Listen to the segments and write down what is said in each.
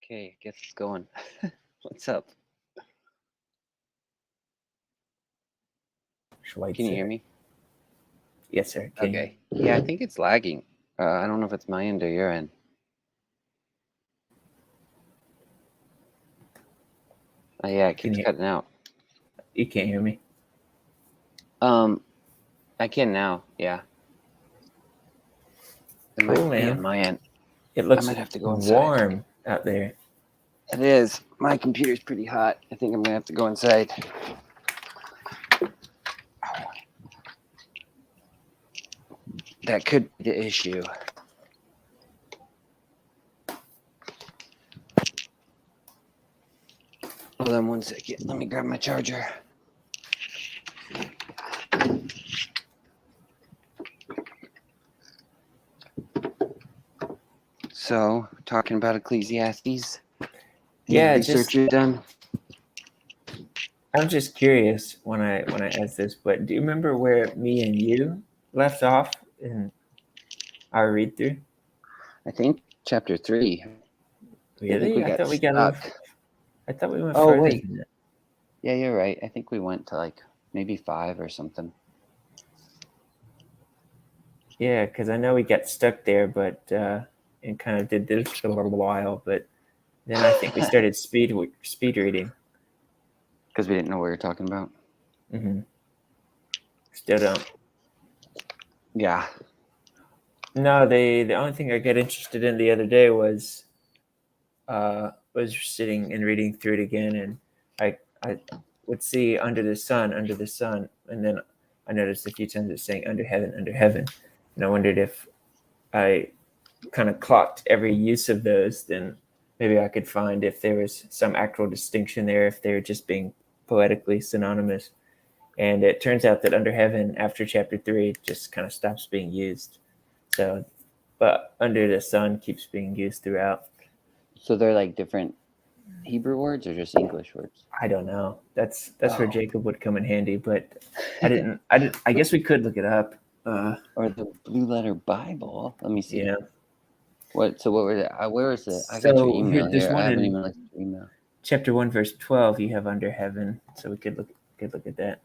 Okay, guess it's going. What's up? Can you hear me? Yes, sir. Can you? Okay. Yeah, I think it's lagging. I don't know if it's my end or your end. Yeah, it keeps cutting out. You can't hear me? I can now. Yeah. It Cool, might be man. on my end. It looks I might have to go inside. warm out there. It is. My computer's pretty hot. I think I'm gonna have to go inside. That could be the issue. Hold on 1 second. Let me grab my charger. So, talking about Ecclesiastes. Yeah, research you've done. I'm just curious when I ask this, but do you remember where me and you left off in our read through? I think chapter 3. Really? I thought we got off. I thought we went farther wait. than that. Yeah, you're right. I think we went to like maybe 5 or something. Yeah, because I know we got stuck there, but and kind of did this for a little while, but then I think we started speed reading because we didn't know what we were talking about. Mm-hmm. Still don't. Yeah. No, the only thing I got interested in the other day was sitting and reading through it again, and I would see under the sun, and then I noticed a few times it's saying under heaven, and I wondered if I kind of clocked every use of those, then maybe I could find if there was some actual distinction there, if they're just being poetically synonymous. And it turns out that under heaven, after chapter 3, just kind of stops being used. So, but under the sun keeps being used throughout. So they're like different Hebrew words or just English words? I don't know. That's where Jacob would come in handy, but I guess we could look it up. Or the Blue Letter Bible. Let me see. Yeah. What? So what were the? Where is it? I So got your email there's here. one I haven't in even looked at your email. Chapter 1, verse 12. You have under heaven, so we could look at that.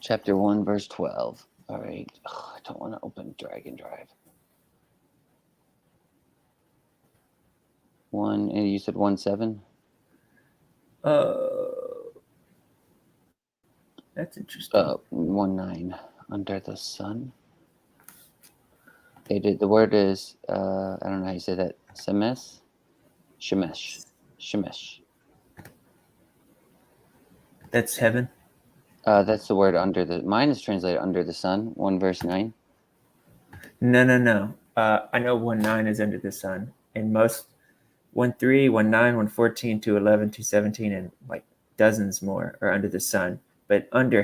Chapter 1, verse 12. All right. Oh, I don't want to open drag and drive. 1. You said 1:7. That's interesting. 1:9. Under the sun. The word is I don't know how you say that. Shemesh. That's heaven. That's the word under the. Mine is translated under the sun. 1 verse 9. No. I know 1:9 is under the sun, and most 1:3, 1:9, 1:14, 2:11, 2:17, and like dozens more are under the sun. But under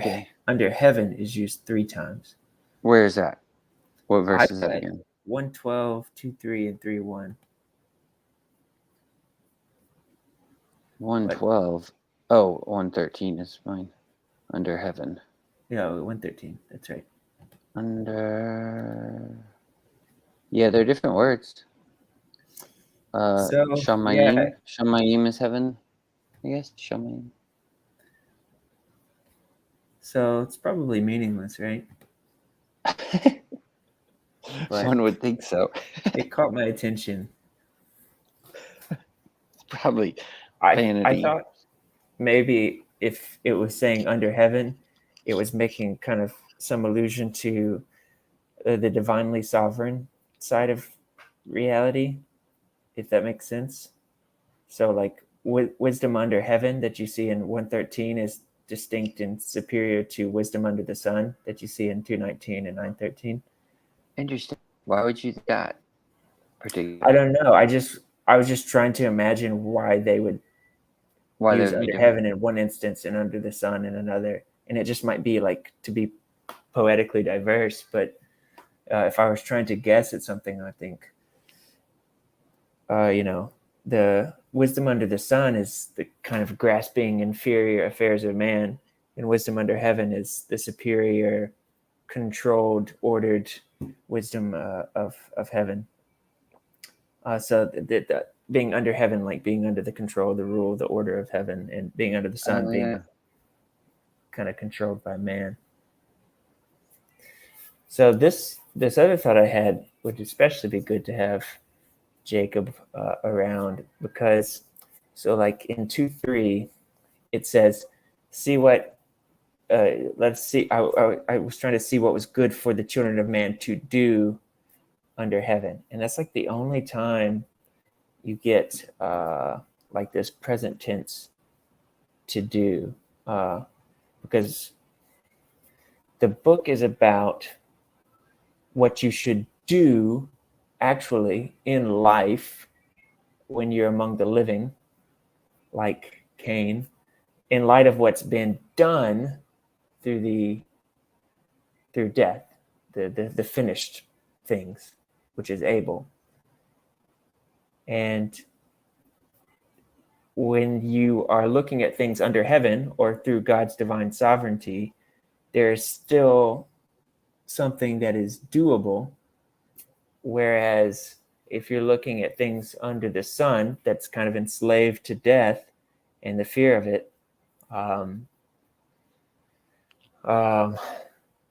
heaven is used 3 times. Where is that? What verse is that again? 1:12, 2:3, and 3:1. 1:12. Oh, 1:13 is mine. Under heaven. Yeah, 1:13. That's right. Under. Yeah, they're different words. Shamayim. Yeah. Shamayim is heaven. I guess Shamayim. So it's probably meaningless, right? One would think so. It caught my attention. It's probably vanity. I thought maybe if it was saying under heaven, it was making kind of some allusion to the divinely sovereign side of reality, if that makes sense. So like wisdom under heaven that you see in 1:13 is distinct and superior to wisdom under the sun that you see in 2:19 and 9:13. Interesting. Why would you think that? I don't know. I was just trying to imagine why they would use under heaven in one instance and under the sun in another. And it just might be like to be poetically diverse. But if I was trying to guess at something, I think, the wisdom under the sun is the kind of grasping inferior affairs of man, and wisdom under heaven is the superior, controlled, ordered wisdom of heaven. So the being under heaven, like being under the control, the rule, the order of heaven, and being under the sun, Oh being yeah. kind of controlled by man. So this other thought I had would especially be good to have Jacob around, because so like in 2:3 it says, see what let's see, I was trying to see what was good for the children of man to do under heaven, and that's like the only time you get like this present tense to do, because the book is about what you should do actually in life when you're among the living, like Cain, in light of what's been done through death, the finished things, which is Abel. And when you are looking at things under heaven or through God's divine sovereignty, there's still something that is doable. Whereas if you're looking at things under the sun, that's kind of enslaved to death and the fear of it,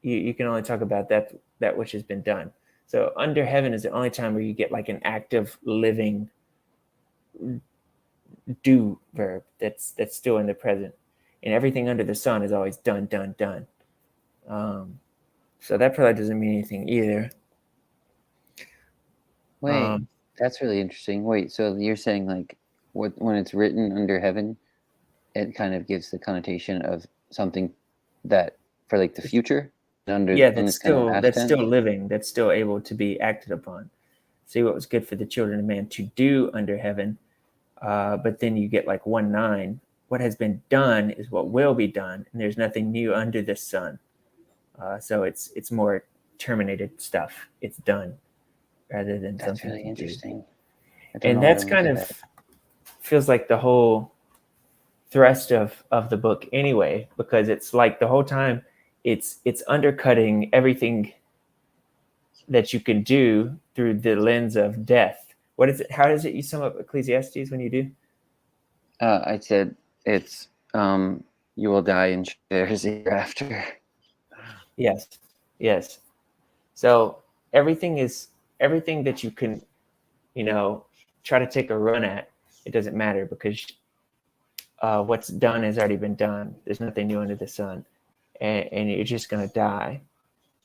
you can only talk about that which has been done. So under heaven is the only time where you get like an active living do verb that's still in the present, and everything under the sun is always done. So that probably doesn't mean anything either. Wait, that's really interesting. Wait, so you're saying like when it's written under heaven, it kind of gives the connotation of something that for like the future under Yeah, when it's kind of past that's tense? still living, that's still able to be acted upon. See what was good for the children of man to do under heaven, but then you get like 1:9. What has been done is what will be done, and there's nothing new under the sun. So it's more terminated stuff. It's done rather than That's something really to interesting. do. I don't And know why that's I went kind to of that. feels like the whole thrust of the book anyway, because it's like the whole time it's undercutting everything that you can do through the lens of death. What is it? How does it you sum up Ecclesiastes when you do? I said it's you will die and there's hereafter. Yes. So everything that you can, try to take a run at. It doesn't matter, because what's done has already been done. There's nothing new under the sun, and you're just going to die.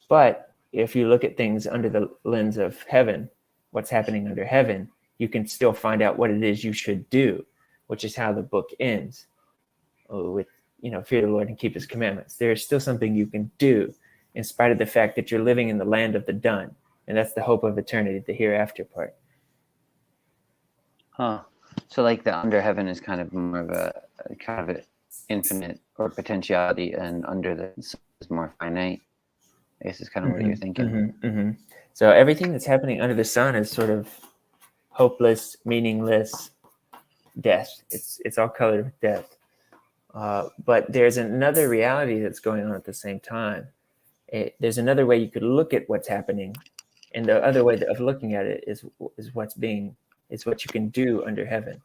But if you look at things under the lens of heaven, what's happening under heaven, you can still find out what it is you should do, which is how the book ends with, fear the Lord and keep his commandments. There's still something you can do in spite of the fact that you're living in the land of the done. And that's the hope of eternity, the hereafter part. Huh. So like the under heaven is kind of more of a kind of an infinite or potentiality, and under the sun is more finite. I guess is kind of what you're thinking. So everything that's happening under the sun is sort of hopeless, meaningless death. It's all colored with death. But there's another reality that's going on at the same time. There's another way you could look at what's happening, and the other way of looking at it is what you can do under heaven.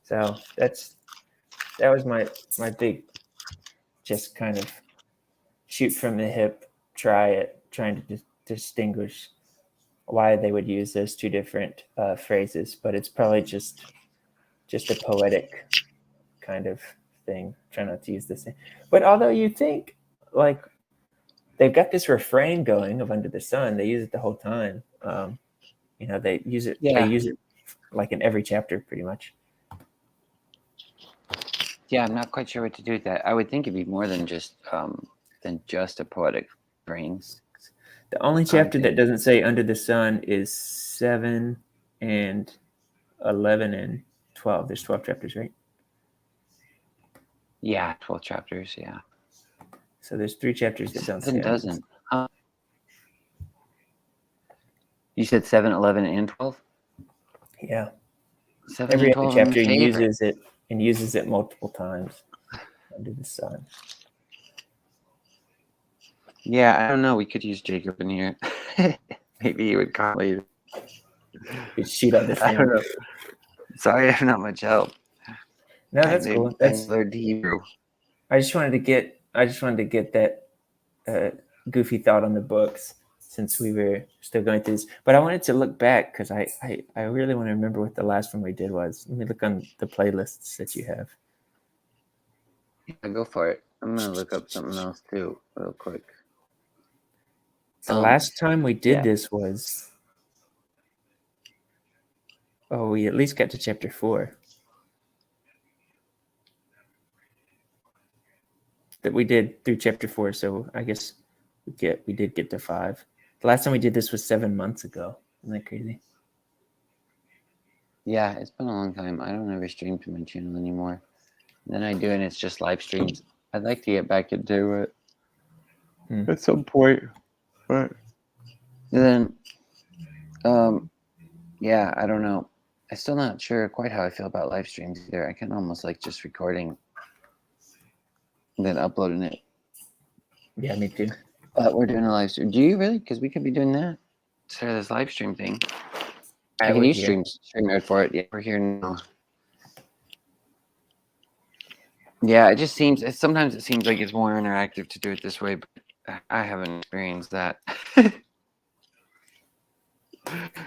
So that was my big, just kind of shoot from the hip, trying to distinguish why they would use those two different phrases, but it's probably just a poetic kind of thing. Try not to use the same. But although you think like they've got this refrain going of under the sun, they use it the whole time. They use it. Yeah. They use it like in every chapter, pretty much. Yeah, I'm not quite sure what to do with that. I would think it'd be more than just a poetic phrase. The only chapter that doesn't say under the sun is 7 and 11 and 12. There's 12 chapters, right? Yeah, 12 chapters. Yeah. So there's 3 chapters that don't say. 7 doesn't. You said 7, 11, and 12? Yeah. 7 Every and other 12 chapter uses it multiple times under the sun. Yeah, I don't know. We could use Jacob in here. Maybe he would call later. You shoot all this I don't down. know. Sorry, I have not much help. No, that's cool. That's I learned Hebrew. I just wanted to get that goofy thought on the books since we were still going through this. But I wanted to look back because I really want to remember what the last one we did was. Let me look on the playlists that you have. Yeah, go for it. I'm gonna look up something else too, real quick. The last time we did yeah. this was we at least got to chapter 4. That we did through chapter 4, so I guess we did get to 5. The last time we did this was 7 months ago. Isn't that crazy? Yeah, it's been a long time. I don't ever stream to my channel anymore. And then I do, and it's just live streams. I'd like to get back into it at some point, but then, yeah, I don't know. I'm still not sure quite how I feel about live streams either. I can almost like just recording and then uploading it. Yeah, me too. But we're doing a live stream. Do you really? Because we could be doing that. Instead of this live stream thing. I can use StreamYard for it. Yeah, we're here now. Yeah, it just seems. Sometimes it seems like it's more interactive to do it this way, but I haven't experienced that.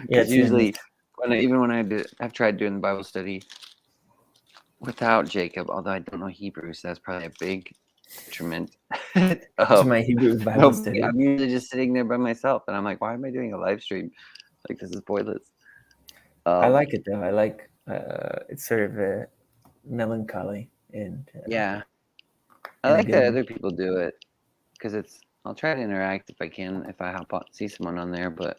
Yeah, usually, I've tried doing the Bible study without Jacob, although I don't know Hebrew, so that's probably a big detriment. To my Hebrew Bible study. I'm usually just sitting there by myself, and I'm like, why am I doing a live stream? Like, this is pointless. I like it though. I like it's sort of a melancholy and yeah. I like that other people do it because I'll try to interact if I can, if I see someone on there. But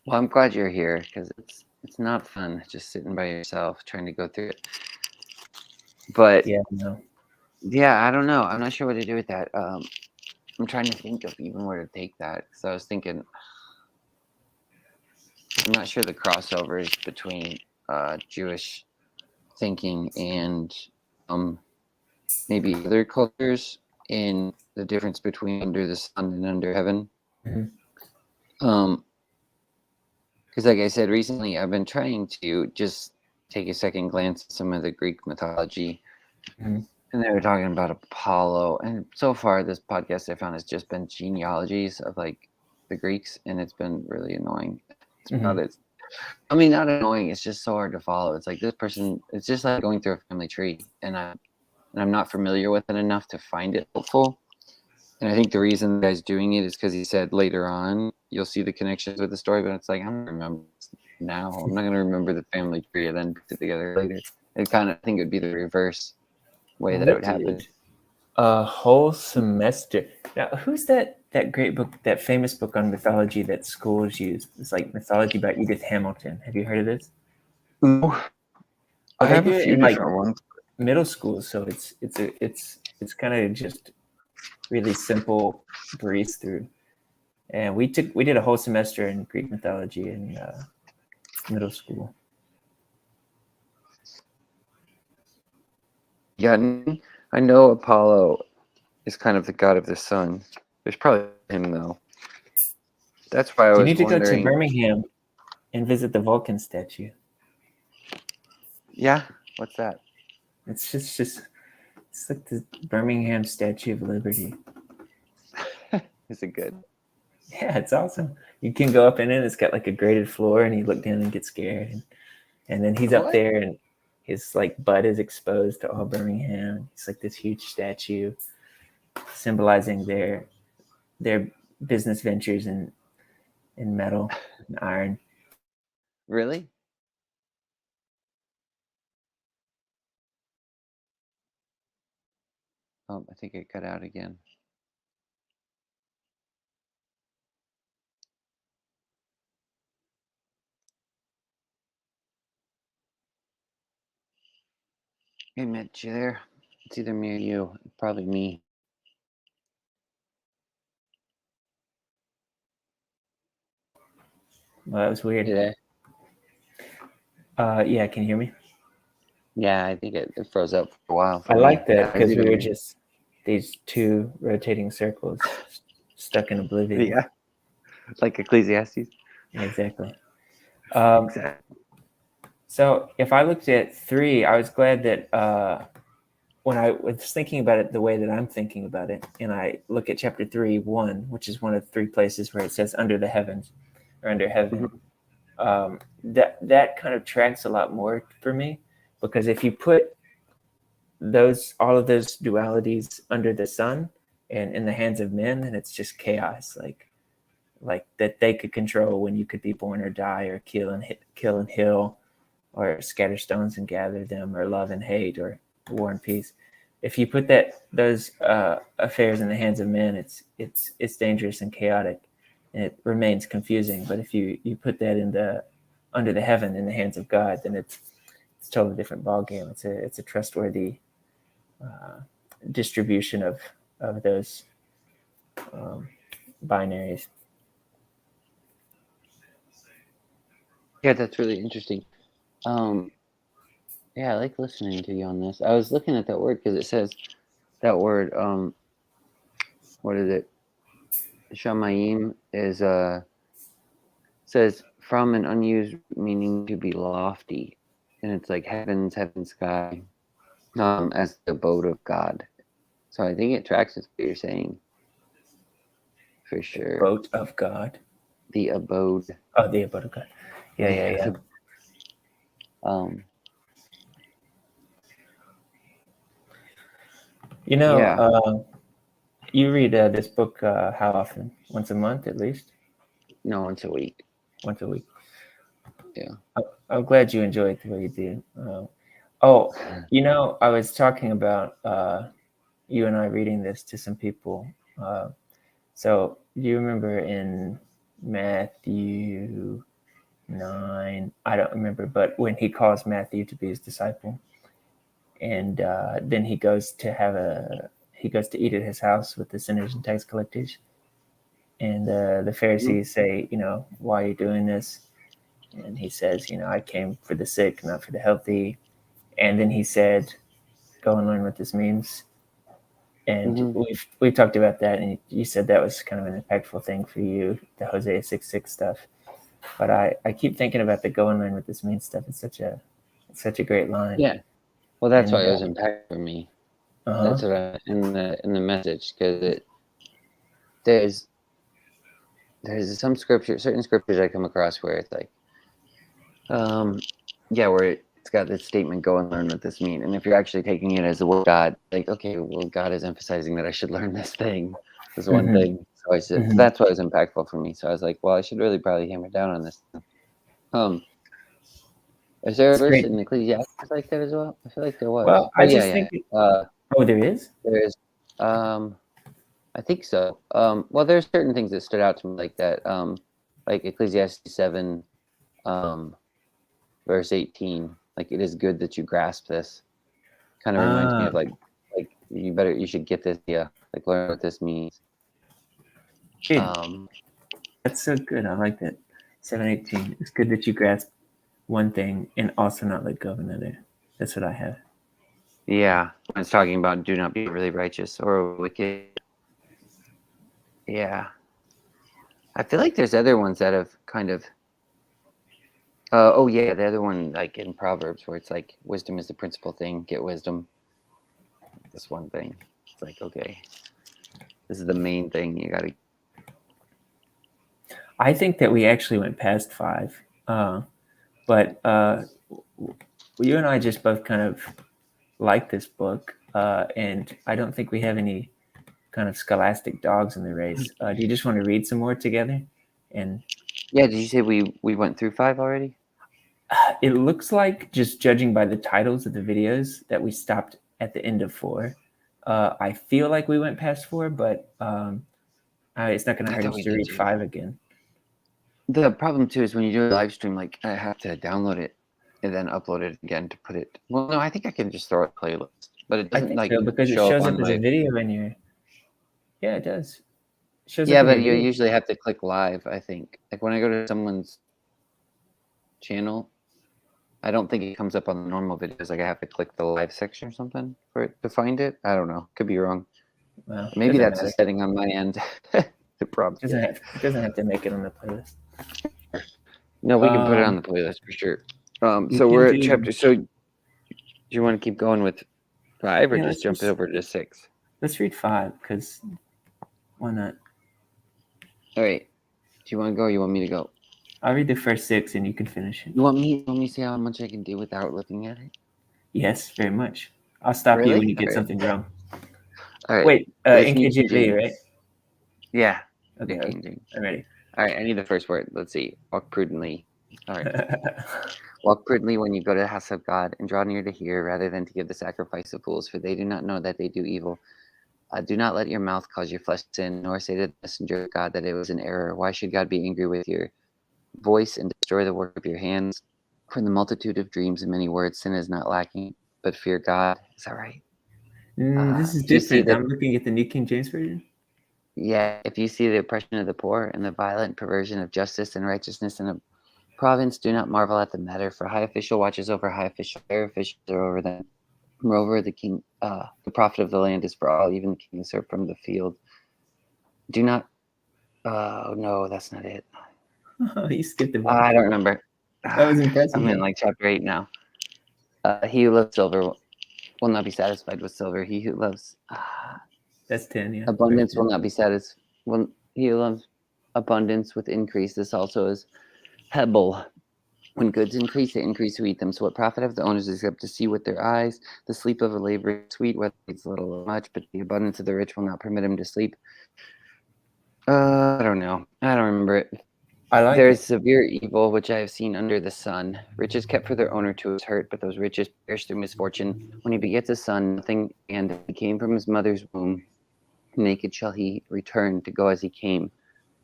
well, I'm glad you're here because it's not fun just sitting by yourself trying to go through it. But yeah, I don't know. I'm not sure what to do with that. I'm trying to think of even where to take that because I was thinking. I'm not sure the crossovers between Jewish thinking and maybe other cultures in the difference between under the sun and under heaven. Mm-hmm. Because like I said recently, I've been trying to just take a second glance at some of the Greek mythology. Mm-hmm. And they were talking about Apollo. And so far, this podcast I found has just been genealogies of like the Greeks, and it's been really annoying. It's about it. I mean, not annoying. It's just so hard to follow. It's like this person. It's just like going through a family tree, and I'm not familiar with it enough to find it helpful. And I think the reason the guy's doing it is because he said later on you'll see the connections with the story, but it's like I'm gonna remember now. I'm not gonna remember the family tree and then put it together later. I think it would be the reverse way that it would happen. A whole semester. Now, who's that great book, that famous book on mythology that schools use? It's like Mythology by Edith Hamilton. Have you heard of this? No. I have a few different ones. Middle school, so it's kind of just really simple breeze through. And we did a whole semester in Greek mythology in middle school. Yeah, I know Apollo is kind of the god of the sun. There's probably him though. That's why I was wondering. You need to go to Birmingham and visit the Vulcan statue. Yeah, what's that? It's just it's like the Birmingham Statue of Liberty. Is it good? Yeah, it's awesome. You can go up in it. It's got like a graded floor, and you look down and get scared. And then he's up there, and his like butt is exposed to all Birmingham. It's like this huge statue symbolizing their business ventures in metal and iron. Really? Oh, I think it cut out again. Hey, Mitch, you there? It's either me or you. Probably me. Well, that was weird. You there? Yeah, can you hear me? Yeah, I think it froze up for a while. I like that because we were just these two rotating circles stuck in oblivion. Yeah, like Ecclesiastes. Exactly. Exactly. So if I looked at 3, I was glad that when I was thinking about it the way that I'm thinking about it, and I look at chapter 3:1, which is one of 3 places where it says under the heavens or under heaven, that kind of tracks a lot more for me, because if you put all of those dualities under the sun and in the hands of men, then it's just chaos, like that they could control when you could be born or die, or kill and heal, or scatter stones and gather them, or love and hate, or war and peace. If you put those affairs in the hands of men, it's dangerous and chaotic, and it remains confusing. But if you put that under the heaven in the hands of God, then it's a totally different ballgame. It's a trustworthy distribution of those binaries. Yeah, that's really interesting. Yeah, I like listening to you on this. I was looking at that word because it says that word. What is it? Shamayim is says from an unused meaning to be lofty, and it's like heaven, sky, as the abode of God. So I think it tracks with what you're saying, for sure. Boat of God. The abode. Oh, the abode of God. Yeah. You know, Yeah. You read this book how often? Once a month at least? No, once a week. Once a week. Yeah. I'm glad you enjoyed the way you did. I was talking about you and I reading this to some people. So do you remember in Matthew 9? I don't remember, but when he calls Matthew to be his disciple, and then he goes to eat at his house with the sinners and tax collectors. And the Pharisees say, why are you doing this? And he says, I came for the sick, not for the healthy. And then he said, go and learn what this means. And we've talked about that, and you said that was kind of an impactful thing for you, the Hosea 6:6 stuff. But I keep thinking about the go and learn what this means stuff. It's such a great line. Yeah. Well, that's why it was impactful for me. Uh-huh. That's what in the message, because there's some certain scriptures I come across where it's like, where it's got this statement, go and learn what this means. And if you're actually taking it as the word of God, like, okay, well, God is emphasizing that I should learn this thing, this one thing. So I said, that's why it was impactful for me. So I was like, well, I should really probably hammer down on this. Is there a verse in Ecclesiastes like that as well? I feel like there was. Well, I just think. There is? There is. I think so. Well, there's certain things that stood out to me like that. Like Ecclesiastes 7, verse 18. Like, it is good that you grasp this. Kind of reminds me of like you should get this. Yeah, like learn what this means. That's so good. I like that. 7:18. It's good that you grasp one thing and also not let go of another. That's what I have. Yeah, when it's talking about do not be really righteous or wicked. Yeah, I feel like there's other ones that have kind of. The other one, like in Proverbs, where it's like wisdom is the principal thing. Get wisdom. This one thing. It's like, okay, this is the main thing. You gotta. I think that we actually went past 5, but you and I just both kind of like this book, and I don't think we have any kind of scholastic dogs in the race. Do you just want to read some more together? And yeah, did you say we went through 5 already? It looks like, just judging by the titles of the videos, that we stopped at the end of 4. I feel like we went past 4, but it's not going to hurt us to read 5 again. The problem too is when you do a live stream, like I have to download it and then upload it again to put it. Well, no, I think I can just throw a playlist, but it doesn't because it shows up as a video in your. Yeah, it does. But you usually have to click live. I think, like when I go to someone's channel, I don't think it comes up on the normal videos. Like I have to click the live section or something for it to find it. I don't know. Could be wrong. Well, maybe that's a setting on my end. It doesn't have to make it on the playlist. No, we can put it on Um, the playlist for sure. we So can we're at do. chapter. So do you want to keep going with 5 or Yeah, just jump it over to 6? let's read 5 because why not? All right. Do you want to go? Or you want me to go? I'll read the first 6 and you can finish it. You want me to see how much I can do without looking at it? Yes, very much. I'll stop you Really? when you get All right. something wrong. All right. Wait, This in New King KJV, right? James. Yeah. Okay, New King James. I'm ready. All right. I need the first word. Let's see. Walk prudently. All right. Walk prudently when you go to the house of God, and draw near to hear, rather than to give the sacrifice of fools, for they do not know that they do evil. Do not let your mouth cause your flesh sin, nor say to the messenger of God that it was an error. Why should God be angry with your voice and destroy the work of your hands? From the multitude of dreams and many words, sin is not lacking, but fear God. Is that right? This is Do you see different. the I'm looking at the New King James Version. Yeah, if you see the oppression of the poor and the violent perversion of justice and righteousness in a province, do not marvel at the matter, for high official watches over high official, higher officials are over them. Moreover, the profit of the land is for all, even the kings serve from the field. Do not. Oh no, that's not it. You skipped a bunch. I don't remember. That was impressive. I'm in though. like chapter 8 now. He who loves silver will not be satisfied with silver. He who loves That's 10. Yeah. abundance will not be satisfied. He who loves abundance with increase. This also is Hebel. When goods increase, they increase who eat them. So what profit have the owners except to see with their eyes? The sleep of a laborer is sweet, whether it's little or much, but the abundance of the rich will not permit him to sleep. I don't know. I don't remember it. I like There is it. severe evil which I have seen under the sun. Riches kept for their owner to his hurt, but those riches perish through misfortune. When he begets a son, nothing, and he came from his mother's womb, naked shall he return to go as he came,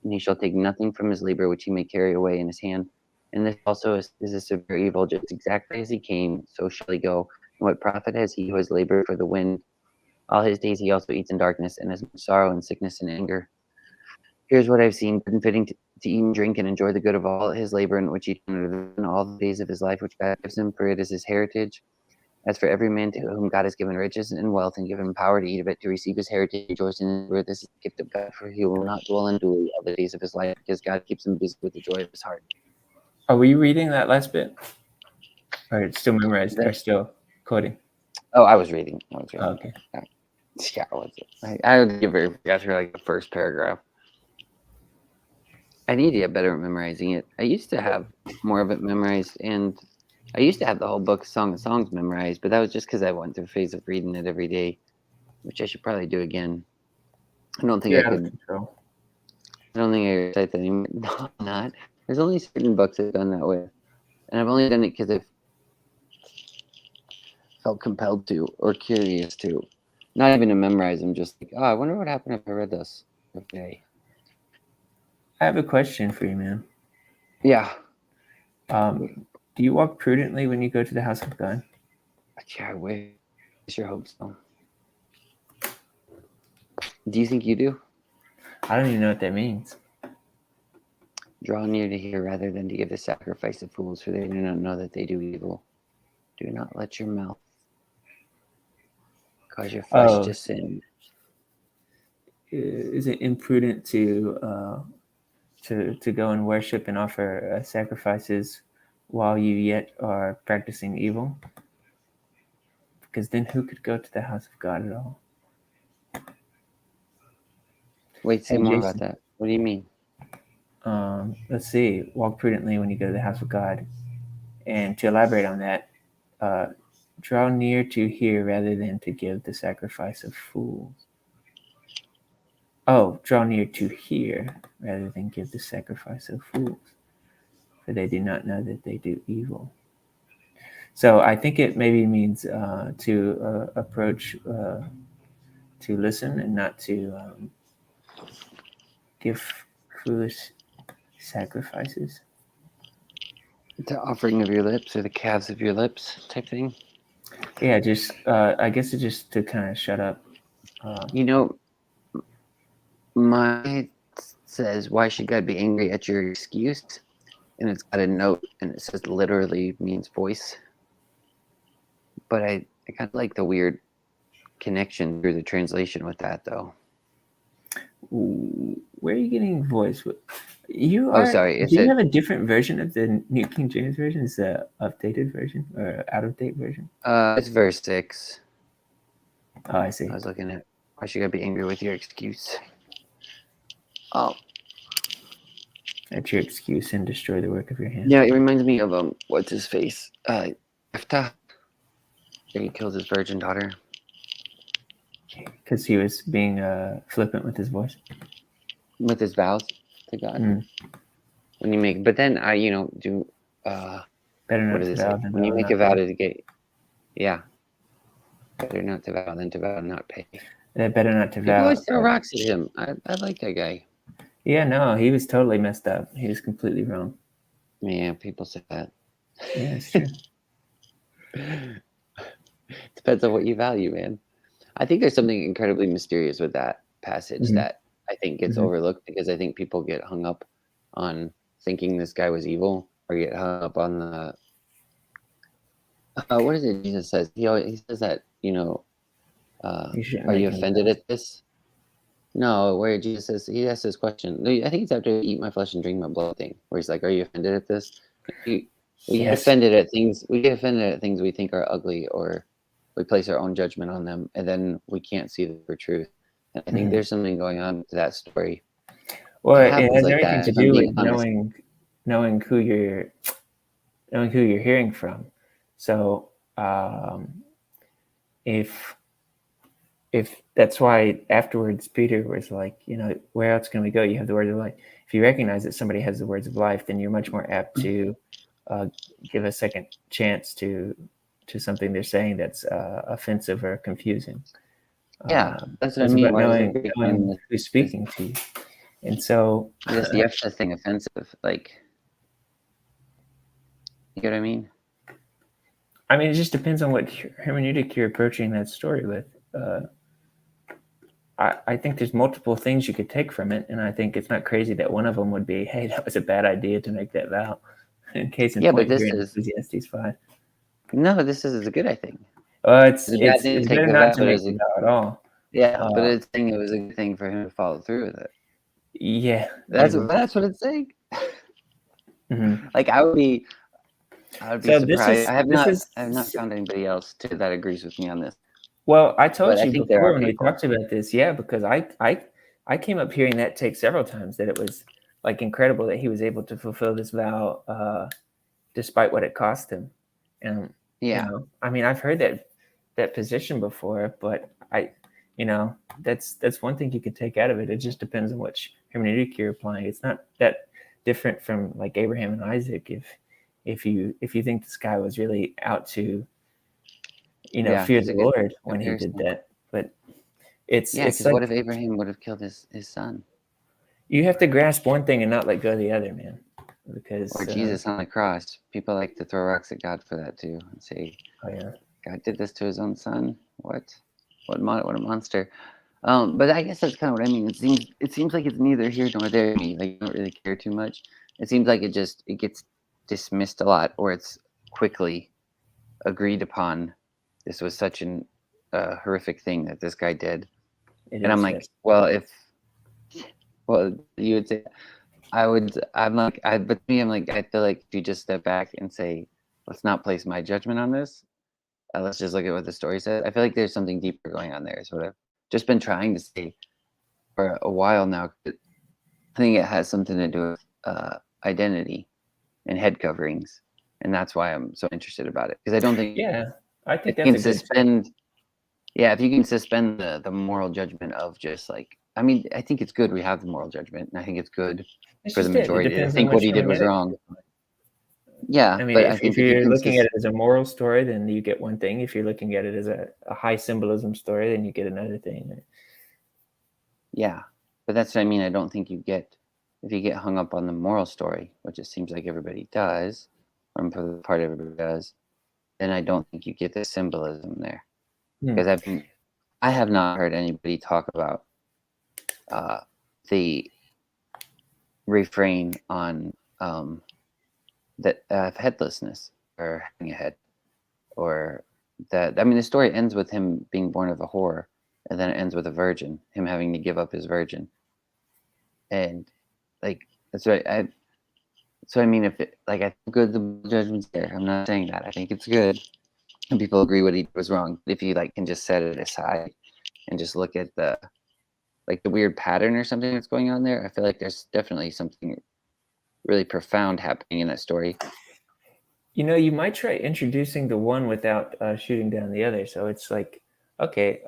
and he shall take nothing from his labor which he may carry away in his hand. And this also is a severe evil, just exactly as he came, so shall he go. And what profit has he who has labored for the wind? All his days he also eats in darkness, and has much sorrow and sickness and anger. Here's what I've seen, good and fitting to eat and drink and enjoy the good of all his labor in which he in all the days of his life which God gives him, for it is his heritage. As for every man to whom God has given riches and wealth and given him power to eat of it, to receive his heritage, rejoicing in it, this is the gift of God, for he will not dwell unduly all the days of his life, because God keeps him busy with the joy of his heart. Are we reading that last bit? Or it's still memorized? Or still quoting? Oh, I was reading. Oh, okay. Yeah, was it? I would give it after like the first paragraph. I need to get better at memorizing it. I used to have more of it memorized, and I used to have the whole book Song of Songs memorized, but that was just because I went through a phase of reading it every day, which I should probably do again. I don't think I could. Control. I don't think I recite that anymore. No, I'm not. There's only certain books I've done that with, and I've only done it because I've felt compelled to or curious to. Not even to memorize them, just like, oh, I wonder what happened if I read this. Okay. I have a question for you, man. Yeah. Do you walk prudently when you go to the house of God? I wish. I sure hope so. Do you think you do? I don't even know what that means. Draw near to hear rather than to give the sacrifice of fools, for they do not know that they do evil. Do not let your mouth cause your flesh to sin. Is it imprudent to go and worship and offer sacrifices while you yet are practicing evil? Because then who could go to the house of God at all? Wait, say Hey, more Jason. about that. What do you mean? Let's see. Walk prudently when you go to the house of God. And to elaborate on that, draw near to hear rather than to give the sacrifice of fools. Oh, draw near to hear rather than give the sacrifice of fools, for they do not know that they do evil. So I think it maybe means to approach, to listen and not to give foolish sacrifices. The offering of your lips or the calves of your lips type thing? Yeah, just I guess it's just to kind of shut up. You know, mine says, why should God be angry at your excuse? And it's got a note, and it says literally means voice. But I kind of like the weird connection through the translation with that, though. Where are you getting voice? You Oh, are. sorry. It Do you said have a different version of the New King James version? Is the updated version or out of date version? it's verse 6. Oh, I see. I was looking at why should I be angry with your excuse? Oh, That's your excuse and destroy the work of your hands. yeah. It reminds me of what's his face? Jephthah. He kills his virgin daughter. Because he was being flippant with his voice. With his vows to God. Mm. When you make, but then I, do. Better What not does to it vow say? than When you vow make a not vow pay. to get, yeah, better not to vow than to vow not pay. Better not to People vow. always throw rocks at him. I like that guy. Yeah, no, he was totally messed up. He was completely wrong. Yeah, people say that. Yeah, it's true. Depends on what you value, man. I think there's something incredibly mysterious with that passage Mhm. that I think gets Mhm. overlooked because I think people get hung up on thinking this guy was evil or get hung up on the what is it Jesus says? He says that, You shouldn't are make you any offended vows. at this? No, where Jesus says he asks this question. No, I think it's after eat my flesh and drink my blood thing, where he's like, "Are you offended at this?" We get Yes. offended at things. We get offended at things we think are ugly, or we place our own judgment on them, and then we can't see the truth. And I think Mhm. there's something going on to that story. Well, It it happens has like everything that. to If I'm do being with honest. knowing who you're hearing from. So if that's why afterwards Peter was like, where else can we go? You have the word of life. If you recognize that somebody has the words of life, then you're much more apt to give a second chance to something they're saying that's offensive or confusing. Yeah, that's what I It's mean. about Why does knowing everybody find who's this speaking to you. And so, this Jephthah thing offensive? Like, you know what I mean? I mean, it just depends on what hermeneutic you're approaching that story with. I think there's multiple things you could take from it, and I think it's not crazy that one of them would be, hey, that was a bad idea to make that vow. In case in Yeah, but point, this you're in is Ecclesiastes 5. no, this is a good. I think It's it's a bad it's thing to it's take better the not vow, to but make it's the a vow at all. yeah, but it's saying it was a good thing for him to follow through with it. Yeah, That's what it's saying. mm-hmm. Like I would be So surprised. this I have not is found anybody else that agrees with me on this. well, I But told I you think there before are when we people. talked about this, yeah, because I came up hearing that take several times that it was like incredible that he was able to fulfill this vow despite what it cost him. And Yeah, I mean, I've heard that position before, but that's one thing you could take out of it. It just depends on which hermeneutic you're applying. It's not that different from like Abraham and Isaac. If you think this guy was really out to yeah, fear that's the a good Lord when he did comparison. that, but it's Yeah, it's because what like if Abraham would have killed his son you have to grasp one thing and not let go of the other, man. or Because Jesus on the cross? People like to throw rocks at God for that too and say oh yeah, God did this to his own son. What a monster. But I guess that's kind of what I mean. It seems like it's neither here nor there to me. Like I don't really care too much. It seems like it gets dismissed a lot, or it's quickly agreed upon. This was such an horrific thing that this guy did, it and I'm is. like, Yes. well, you would say I would. I'm like, but to me, I'm like, I feel like if you just step back and say, let's not place my judgment on this. Let's just look at what the story says. I feel like there's something deeper going on there. Is what I've just been trying to say for a while now. I think it has something to do with identity and head coverings, and that's why I'm so interested about it. Because I don't think Yeah, I if think you that's can a good. suspend, yeah, if you can suspend the moral judgment of just like, I mean, I think it's good we have the moral judgment, and I think it's good It's for the just it. It majority to depends on think what which he did was hermeneutic. wrong. Yeah, I mean, but I if think if you you're can, looking at it as a moral story, then you get one thing. If you're looking at it as a high symbolism story, then you get another thing. yeah, but that's what I mean. I don't think you get if you get hung up on the moral story, which it seems like everybody does, or for the part everybody does, then I don't think you get the symbolism there. Hmm. Because I have not heard anybody talk about the refrain on that headlessness or having a head, or that. I mean, the story ends with him being born of a whore, and then it ends with a virgin, him having to give up his virgin, and like That's right. So I mean, if it, like I think good, the judgment's there. I'm not saying that. I think it's good, and people agree what he did was wrong. If you like can just set it aside and just look at the weird pattern or something that's going on there, I feel like there's definitely something really profound happening in that story. You might try introducing the one without shooting down the other. So it's like, okay,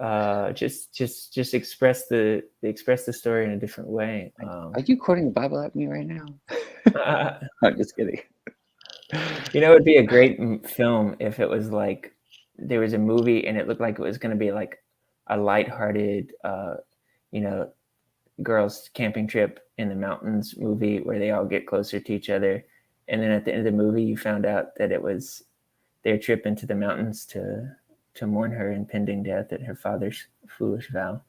just express the story in a different way. Are you quoting the Bible at me right now? I'm just kidding. It would be a great film if it was like there was a movie and it looked like it was going to be like a lighthearted, girls camping trip in the mountains movie where they all get closer to each other. And then at the end of the movie, you found out that it was their trip into the mountains to mourn her impending death at her father's foolish vow.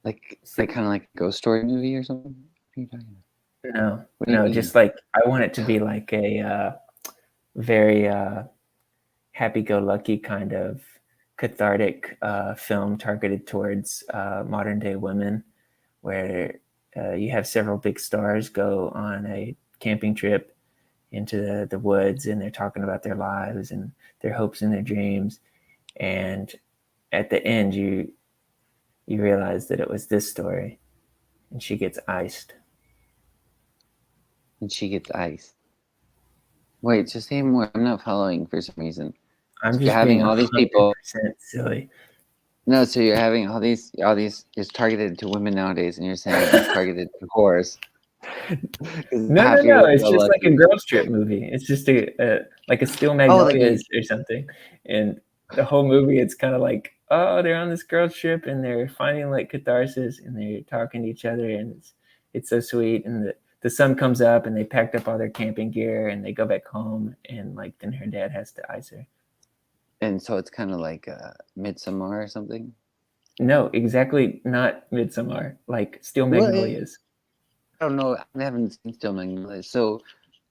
Like kind of like a ghost story movie or something? What are you talking about? No, What do you no, mean? just like I want it to be like a very happy-go-lucky kind of cathartic film targeted towards modern day women, where you have several big stars go on a camping trip into the woods, and they're talking about their lives and their hopes and their dreams, and at the end you realize that it was this story, and she gets iced. And she gets iced. Wait, just say more. I'm not following for some reason. I'm So just you're having being all these people. 100% silly. No, so you're having all these. It's targeted to women nowadays, and you're saying it's targeted to whores. No. It's just like a girls trip movie. It's just like a Steel Magnolias or something, and the whole movie it's kind of like, oh, they're on this girls trip and they're finding like catharsis and they're talking to each other, and it's so sweet. And the sun comes up and they packed up all their camping gear and they go back home, and like then her dad has to ice her. And so it's kind of like Midsummer or something. No, exactly not Midsommar. Like Steel Magnolias. I don't know. I haven't seen Steel Magnolias. So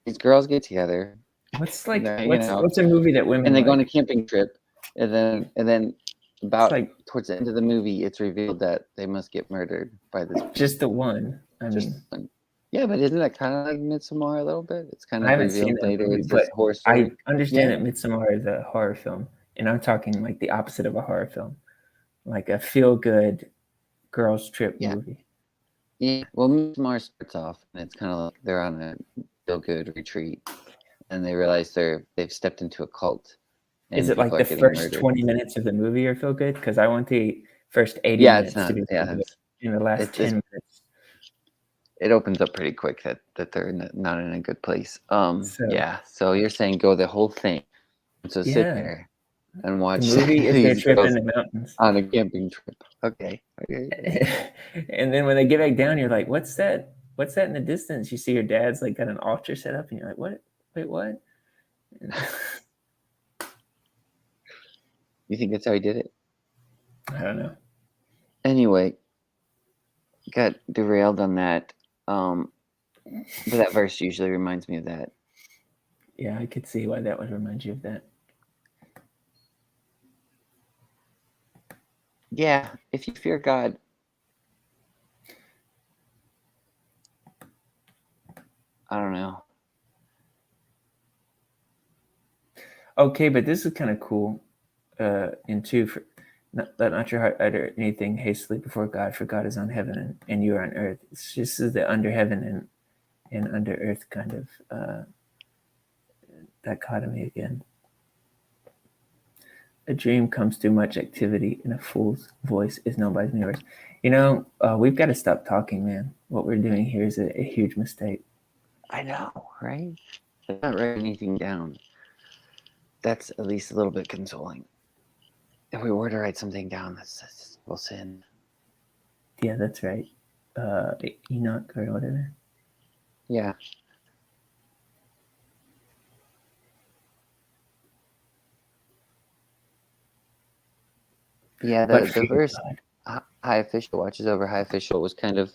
these girls get together. What's a out, movie that women and they like? go on a camping trip, and then about like towards the end of the movie, it's revealed that they must get murdered by this. Just the one. I mean, yeah, but isn't that kind of like Midsommar a little bit? It's kind of I haven't seen revealed that later. movie, It's this but horror story. I understand that Midsommar is a horror film, and I'm talking like the opposite of a horror film, like a feel-good girls trip movie. Yeah, well, Midsommar starts off, and it's kind of like they're on a feel-good retreat, and they realize they've stepped into a cult. Is it like the first 20 minutes of the movie are feel good? Because I want the first 80 minutes to be feel good. In the last 10 minutes. It opens up pretty quick that they're not in a good place. So you're saying go the whole thing. So sit there and watch the movie if they're tripping in the mountains on a camping trip. Okay. And then when they get back down, you're like, what's that in the distance? You see your dad's like got an altar set up, and you're like, what? Wait, what? You think that's how he did it? I don't know. Anyway, got derailed on that. But that verse usually reminds me of that. Yeah, I could see why that would remind you of that. Yeah, if you fear God. I don't know. Okay, but this is kind of cool. In 2, let not your heart utter anything hastily before God, for God is on heaven and you are on earth. It's just the under heaven and under earth kind of dichotomy again. A dream comes through much activity, and a fool's voice is known by his neighbors. We've got to stop talking, man. What we're doing here is a huge mistake. I know, right? I'm not writing anything down. That's at least a little bit consoling. If we were to write something down, that's we'll sin. Yeah, that's right. Enoch or whatever. Yeah. Yeah, the verse high official watches over high official was kind of,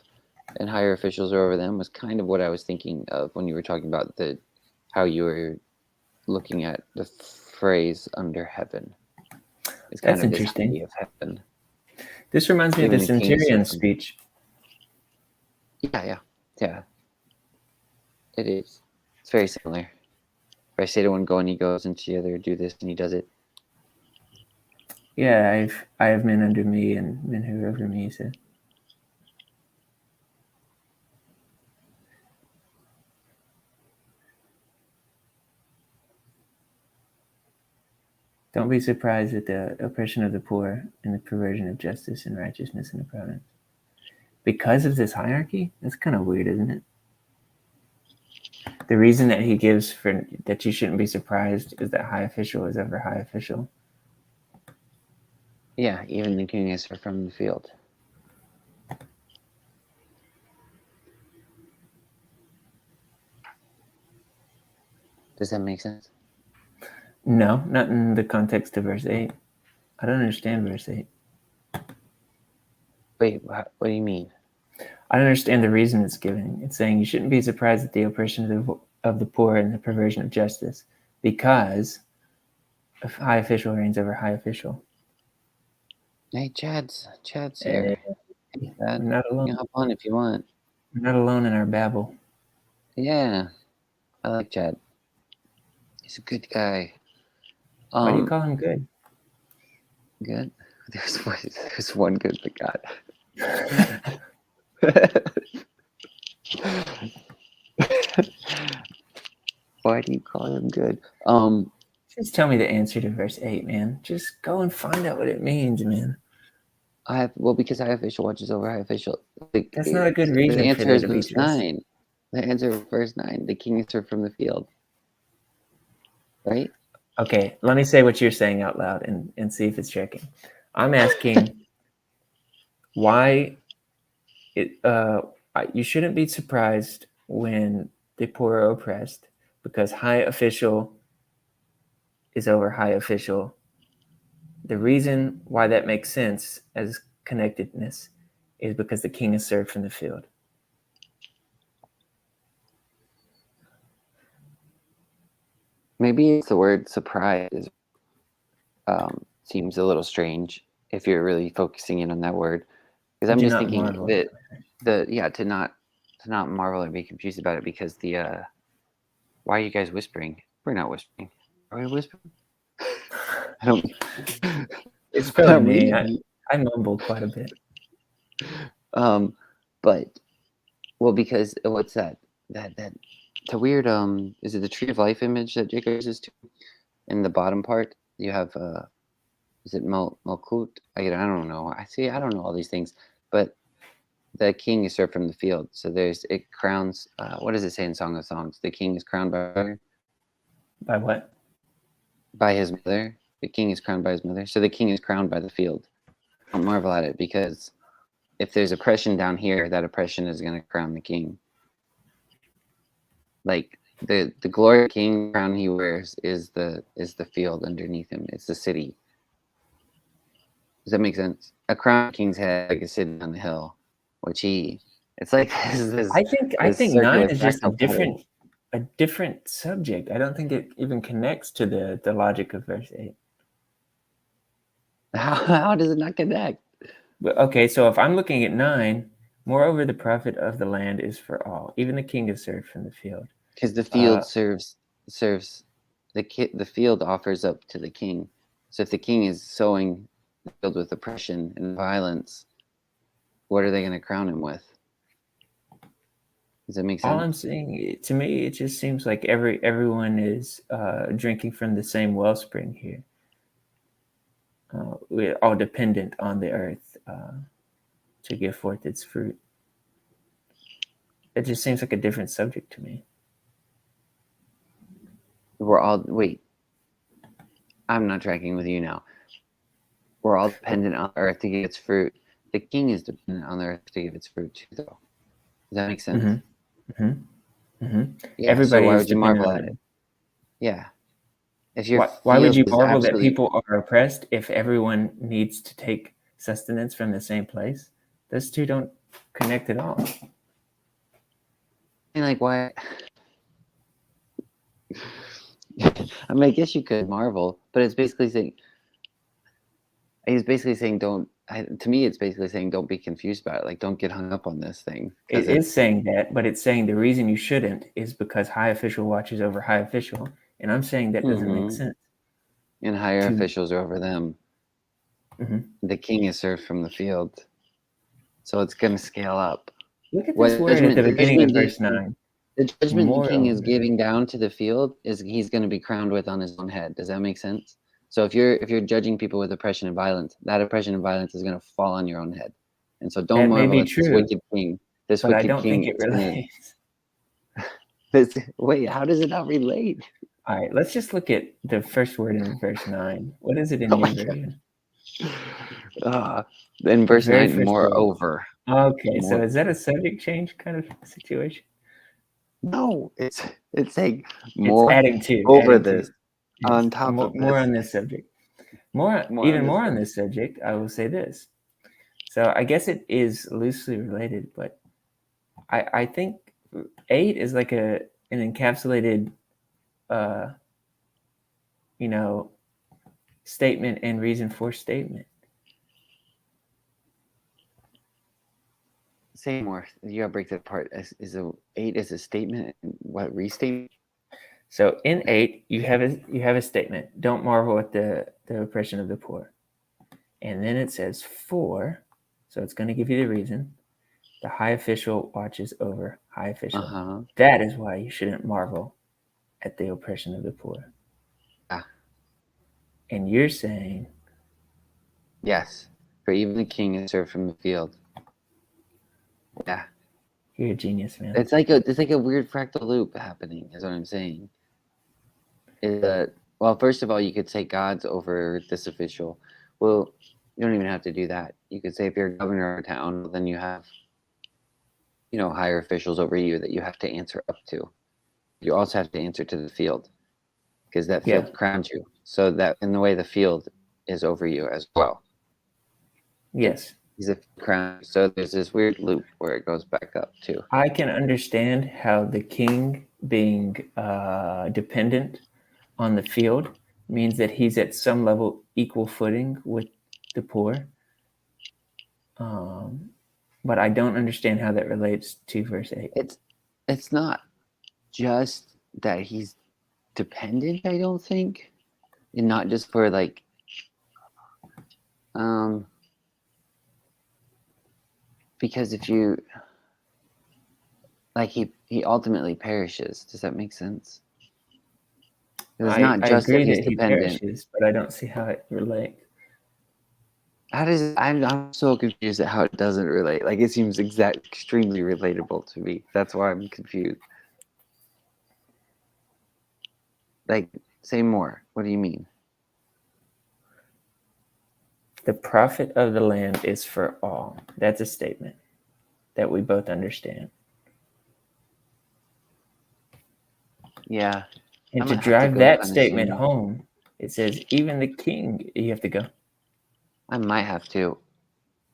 and higher officials are over them was kind of what I was thinking of when you were talking about how you were looking at the phrase under heaven. It's kind That's of interesting. This idea of heaven. This reminds me of the centurion speech. Yeah. Yeah, it is. It's very similar. If I say to one go and he goes, and to the other do this and he does it. Yeah, I have men under me and men who are over me, he said. Don't be surprised at the oppression of the poor and the perversion of justice and righteousness in the province. Because of this hierarchy? That's kind of weird, isn't it? The reason that he gives for that you shouldn't be surprised is that high official is over high official. Yeah, even the king is from the field. Does that make sense? No, not in the context of verse 8. I don't understand verse 8. Wait, what do you mean? I don't understand the reason it's giving. It's saying you shouldn't be surprised at the oppression of the poor and the perversion of justice because a high official reigns over high official. Hey, Chad's here. Hey, Chad. We're not You alone. can hop on if you want. We're not alone in our babble. Yeah, I like Chad. He's a good guy. Why do you call him good? Good? There's one good but God. Why do you call him good? Just tell me the answer to verse 8, man. Just go and find out what it means, man. Because high official watches over high official. That's not a good reason The for answer there is to be verse justice. 9. The answer is verse 9. The king is served from the field. Right? Okay, let me say what you're saying out loud and see if it's checking. I'm asking why you shouldn't be surprised when the poor are oppressed because high official is over high official. The reason why that makes sense as connectedness is because the king is served from the field. Maybe it's the word surprise seems a little strange if you're really focusing in on that word. Because I'm Do just not thinking marvel. that to not marvel and be confused about it because why are you guys whispering? We're not whispering. Are we whispering? I don't. It's probably me. Really. I mumbled quite a bit. But because what's that the weird is it the tree of life image that Jacob uses to in the bottom part you have is it Malkut? I don't know. I don't know all these things, but the king is served from the field. So it crowns. What does it say in Song of Songs? The king is crowned By what? by his mother. The king is crowned by his mother. So the king is crowned by the field. Don't marvel at it because if there's oppression down here, that oppression is going to crown the king. Like the glory king crown he wears is the field underneath him. It's the city. Does that make sense? A crown king's head like is sitting on the hill, which it's like this. I think 9 is just a fractal different subject. I don't think it even connects to the logic of verse 8. How does it not connect? But okay, so if I'm looking at 9, moreover, the profit of the land is for all. Even the king is served from the field. Because the field serves the field offers up to the king. So if the king is sowing the field with oppression and violence, what are they going to crown him with? Does that make sense? All I'm saying, to me, it just seems like everyone is drinking from the same wellspring here. We're all dependent on the earth to give forth its fruit. It just seems like a different subject to me. Wait. I'm not tracking with you now. We're all dependent on the earth to give its fruit. The king is dependent on the earth to give its fruit too, though. Does that make sense? Mm-hmm. Mm-hmm. Mm-hmm. Yeah. Everybody so why is would you dependent marvel on at it. it? Yeah. If Why would you marvel that people are oppressed if everyone needs to take sustenance from the same place? Those two don't connect at all. Like why? I guess you could marvel, but it's basically saying he's basically saying don't to me, it's basically saying don't be confused about it. Like, don't get hung up on this thing. It is saying that, but it's saying the reason you shouldn't is because high official watches over high official. And I'm saying that doesn't make sense. And higher to- officials are over them. Mhm. The king is served from the field. So it's going to scale up. Look at What this word at the beginning of verse 9. The judgment the king is Moreover. giving down to the field is he's going to be crowned with on his own head. Does that make sense? So if you're judging people with oppression and violence, that oppression and violence is going to fall on your own head. And so don't That may marvel be at this true, wicked king. This but I wicked don't king. think it relates. Wait, how does it not relate? All right, let's just look at the first word in verse 9. What is it in Oh your my God. version? In verse very 9, first moreover. Okay, so More- is that a subject change kind of situation? No, it's saying It's more adding to. over adding to. this. Yes, On top more, of more this. on this subject. More More even on this more on this subject, I will say this. So I guess it is loosely related, but I think 8 is like an encapsulated statement and reason for statement. Say more. You gotta break that apart. Is a 8 is a statement and what restatement? So in 8, you have a statement. Don't marvel at the oppression of the poor. And then it says for, so it's going to give you the reason. The high official watches over high official. Uh-huh. That is why you shouldn't marvel at the oppression of the poor. And you're saying, Yes. For even the king is served from the field. Yeah. you're a genius, man. It's like a weird fractal loop happening, is what I'm saying. Well, first of all, you could say God's over this official. Well, you don't even have to do that. You could say if you're a governor of a town, then you have, higher officials over you that you have to answer up to. You also have to answer to the field because that field crowns you. So that in the way the field is over you as well. Yes. He's a crown. So there's this weird loop where it goes back up too. I can understand how the king being dependent on the field means that he's at some level equal footing with the poor. But I don't understand how that relates to verse 8. It's not just that he's dependent, I don't think. And not just for because if you he ultimately perishes. Does that make sense? It's not just I agree that he's that he dependent. perishes, but I don't see how it relates. How does I'm so confused at how it doesn't relate. Like it seems extremely relatable to me. That's why I'm confused. Like, say more. What do you mean? The profit of the land is for all. That's a statement that we both understand. Yeah. And I'm to gonna have to drive go that on a statement Zoom. home, it says, even the king, you have to go. I might have to.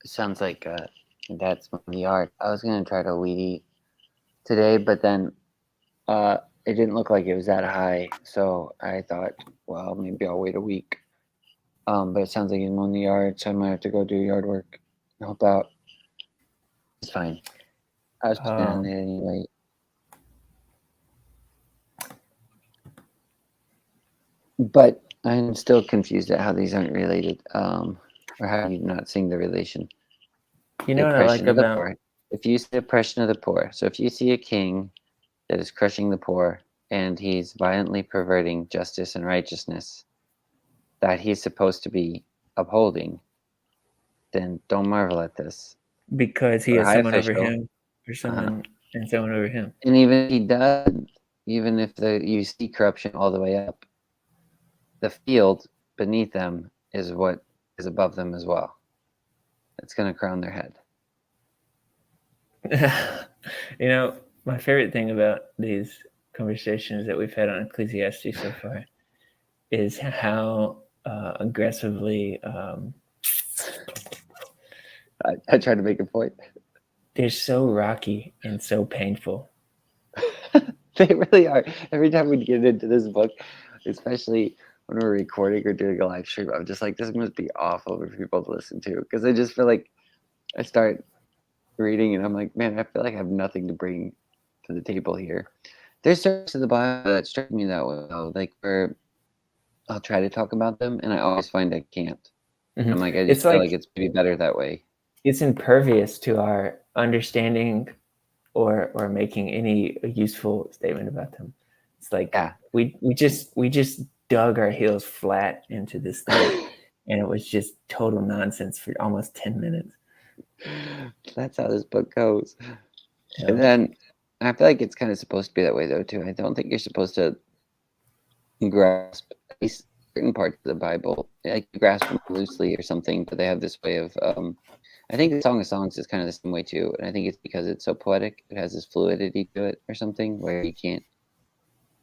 It sounds like that's the yard. I was gonna try to weed eat today, but then it didn't look like it was that high, so I thought, well, maybe I'll wait a week. But it sounds like he's mowing the yard, so I might have to go do yard work and help out. It's fine. I was planning on it anyway. But I'm still confused at how these aren't related, or how you're not seeing the relation. You know what I like Oppression of the about poor. If you see oppression of the poor, so if you see a king that is crushing the poor and he's violently perverting justice and righteousness that he's supposed to be upholding, then don't marvel at this. because he Or has high someone over official. him or someone and someone over him. And even if he doesn't, even if you see corruption all the way up, the field beneath them is what is above them as well. It's going to crown their head. You know, my favorite thing about these conversations that we've had on Ecclesiastes so far is how aggressively I tried to make a point. they're so rocky and so painful. They really are. Every time we get into this book, especially when we're recording or doing a live stream, I'm just like, this must be awful for people to listen to, because I just feel like I start reading and I'm like, man, I feel like I have nothing to bring to the table here. There's certain parts of the Bible that strike me that way, though, like where I'll try to talk about them and I always find I can't. I'm like, I just It's feel like like it's maybe better that way. it's impervious to our understanding or making any useful statement about them. It's like Yeah. we just dug our heels flat into this thing, and it was just total nonsense for almost 10 minutes. That's how this book goes. Yeah. And then I feel like it's kind of supposed to be that way, though, too. I don't think you're supposed to grasp at least certain parts of the Bible, like you grasp them loosely or something, but they have this way of. I think the Song of Songs is kind of the same way too, and I think it's because it's so poetic. It has this fluidity to it, or something, where you can't.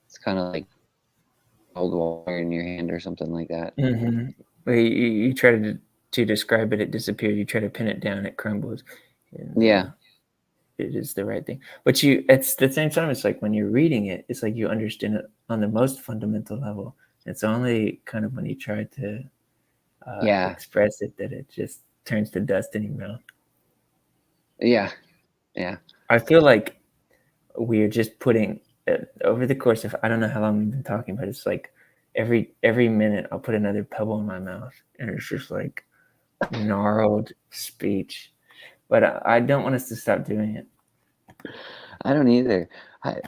It's kind of like old water in your hand, or something like that. Mm-hmm. Where you try to describe it, it disappears. You try to pin it down, it crumbles. And, Yeah. it is the right thing. But it's the same time, it's like when you're reading it, it's like you understand it on the most fundamental level. It's only kind of when you try to express it that it just turns to dust in your mouth. Yeah. I feel like we're just putting over the course of, I don't know how long we've been talking, but it's like every minute I'll put another pebble in my mouth, and it's just like gnarled speech. But I don't want us to stop doing it. I don't either. I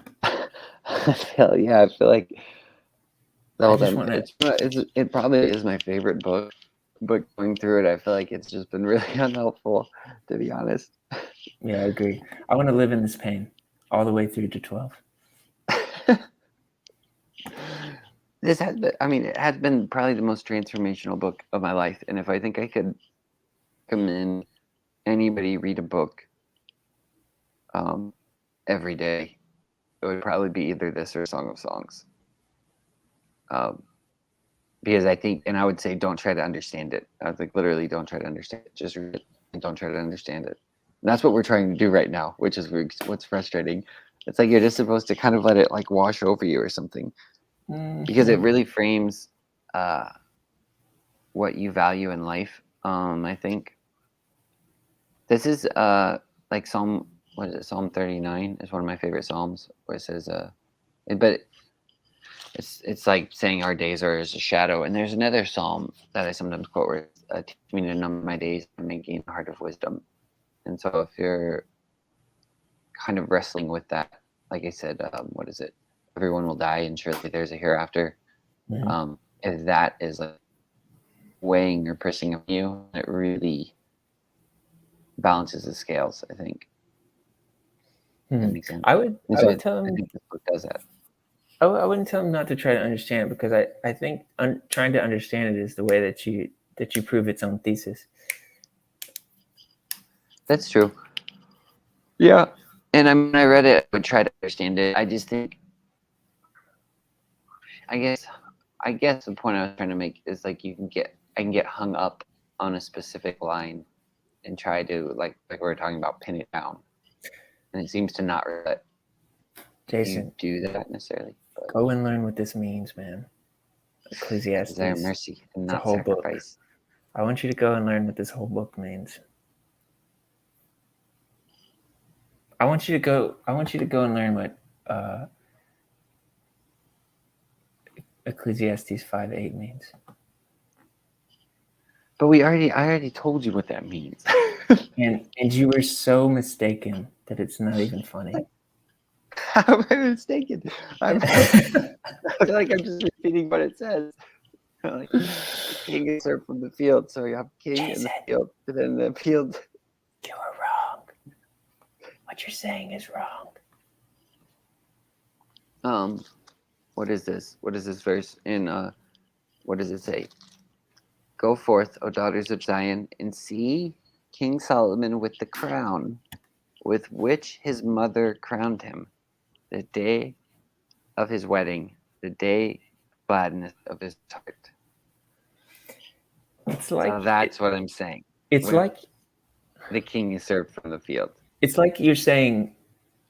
feel like the whole time it probably is my favorite book. But going through it, I feel like it's just been really unhelpful, to be honest. Yeah, I agree. I want to live in this pain all the way through to 12. This has been, it has been probably the most transformational book of my life. And if I think I could recommend anybody read a book every day, it would probably be either this or Song of Songs. Because I think, and I would say, don't try to understand it. I was like, literally, don't try to understand it. Just read it and don't try to understand it. And that's what we're trying to do right now, which is what's frustrating. It's like you're just supposed to kind of let it like wash over you or something, because it really frames what you value in life. I think this is like Psalm 39 is one of my favorite Psalms, where it says, but it's like saying our days are as a shadow. And there's another Psalm that I sometimes quote where teach me to number my days and may gain a heart of wisdom. And so if you're kind of wrestling with that, like I said, what is it? Everyone will die and surely there's a hereafter. Mm-hmm. If that is like weighing or pressing on you, it really balances the scales, I think. That makes sense. I would tell him. I think this book does that. I wouldn't tell him not to try to understand it, because I think trying to understand it is the way that you prove its own thesis. That's true. Yeah. And when I read it, I would try to understand it. I just think, I guess the point I was trying to make is like I can get hung up on a specific line and try to like we were talking about, pin it down. And it seems to not let Jason, you do that necessarily. But go and learn what this means, man. Ecclesiastes. Desire mercy and not whole sacrifice. Book. I want you to go and learn what this whole book means. I want you to go and learn what Ecclesiastes 5:8 means. But I already told you what that means. and you were so mistaken that it's not even funny. How am I mistaken? I feel like I'm just repeating what it says. Like, the king is served from the field, so you have king in the field, and then the field. You are wrong. What you're saying is wrong. What is this? What is this verse in? What does it say? Go forth, O daughters of Zion, and see King Solomon with the crown, with which his mother crowned him, the day of his wedding, the day gladness of his heart. It's like, so that's what I'm saying. It's when like the king is served from the field. It's like you're saying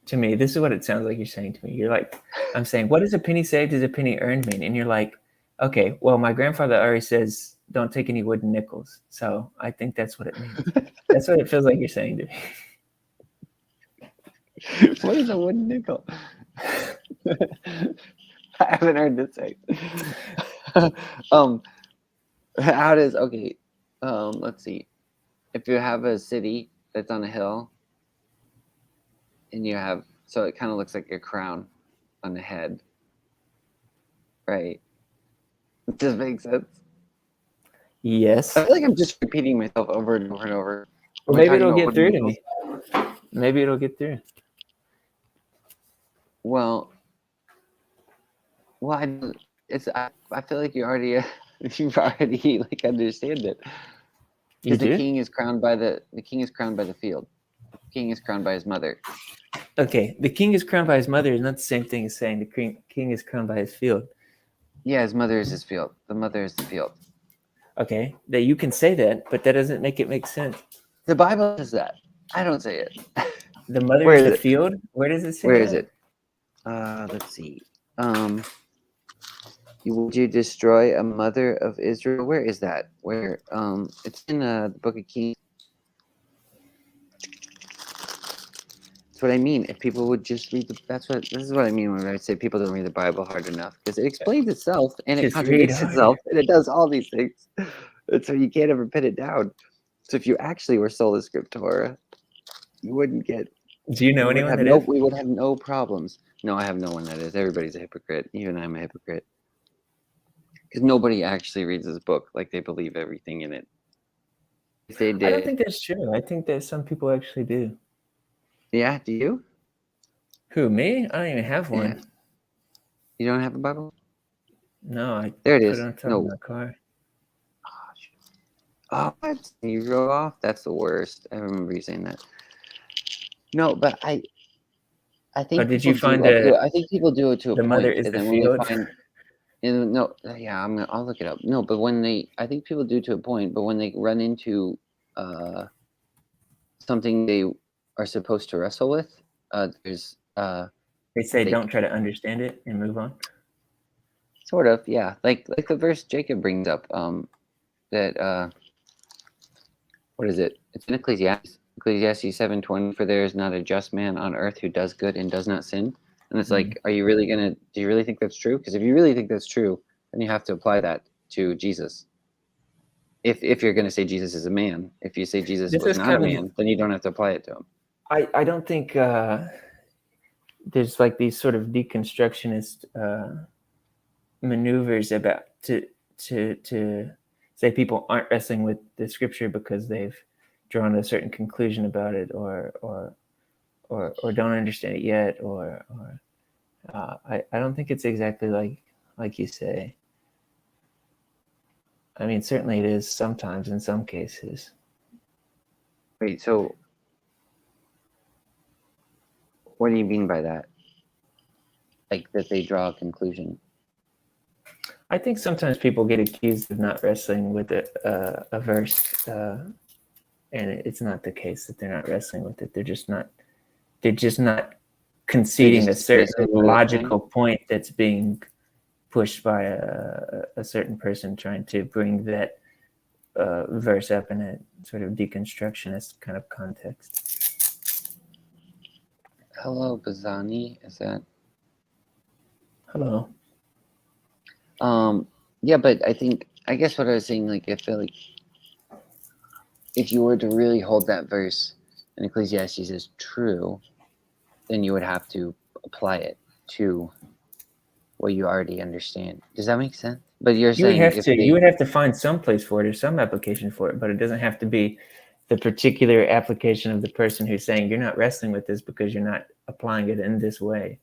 to me, this is what it sounds like you're saying to me. You're like, I'm saying, what does a penny saved is a penny earned mean? And you're like, Okay, well, my grandfather already says don't take any wooden nickels, so I think that's what it means. That's what it feels like you're saying to me. What is a wooden nickel? I haven't heard this say. How does okay? Let's see. If you have a city that's on a hill, and you have so it kind of looks like your crown on the head, right? Does it make sense? Yes. I feel like I'm just repeating myself over and over and over. Well, Am I maybe talking it'll about get wooden through to nickels? me. Maybe it'll get through. Well, I feel like you already you've already like understand it You because the do? king is crowned by the king is crowned by the field. The king is crowned by his mother. Okay, the king is crowned by his mother is not the same thing as saying the king is crowned by his field. Yeah, his mother is his field. The mother is the field. Okay, that you can say that, but that doesn't make it make sense. The Bible says that. I don't say it. The mother Where is is the it? field? Where does it say Where that? is it? Let's see. Would you destroy a mother of Israel? Where is that? Where? It's in the Book of Kings. That's what I mean. If people would just read this is what I mean when I say people don't read the Bible hard enough because it explains itself and it Just read contradicts hard. itself and it does all these things. And so you can't ever pin it down. So if you actually were sola scriptura, you wouldn't get. Do you know We would anyone have that no. is? We would have no problems. No, I have no one that is. Everybody's a hypocrite. Even I'm a hypocrite because nobody actually reads this book like they believe everything in it. If they I don't did, think that's true. I think that some people actually do. yeah. Do you? Who, me? I don't even have one. Yeah. You don't have a Bible? No, I There it put it is. on top of No. my car. Oh, what? You wrote off? That's the worst. I remember you saying that. No, but I Oh, think did people you do find that to that I think people do it to a the mother point, is and the then when they field? find and no, yeah, I'll look it up. No, but I think people do to a point, but when they run into something they are supposed to wrestle with, there's They say like don't try to understand it and move on. sort of, yeah, like the verse Jacob brings up, that what is it? It's in Ecclesiastes. Ecclesiastes 7:20, for there is not a just man on earth who does good and does not sin. And it's like, do you really think that's true? Because if you really think that's true, then you have to apply that to Jesus. If you're gonna say Jesus is a man, if you say Jesus This was is not a kind of man, then you don't have to apply it to him. I don't think there's like these sort of deconstructionist maneuvers about to say people aren't wrestling with the scripture because they've drawn a certain conclusion about it or don't understand it yet or I don't think it's exactly like you say. I mean, certainly it is sometimes in some cases. Wait, so what do you mean by that? Like that they draw a conclusion? I think sometimes people get accused of not wrestling with a verse, and it's not the case that they're not wrestling with it. They're just not conceding a dismiss certain it or they're saying? logical point that's being pushed by a certain person trying to bring that verse up in a sort of deconstructionist kind of context. Hello, Bazani. Is that? Hello. Yeah, but I guess what I was saying, like I feel like if you were to really hold that verse in Ecclesiastes as true, then you would have to apply it to what you already understand. Does that make sense? But you're You would saying have if to they find some place for it or some application for it, but it doesn't have to be the particular application of the person who's saying you're not wrestling with this because you're not applying it in this way,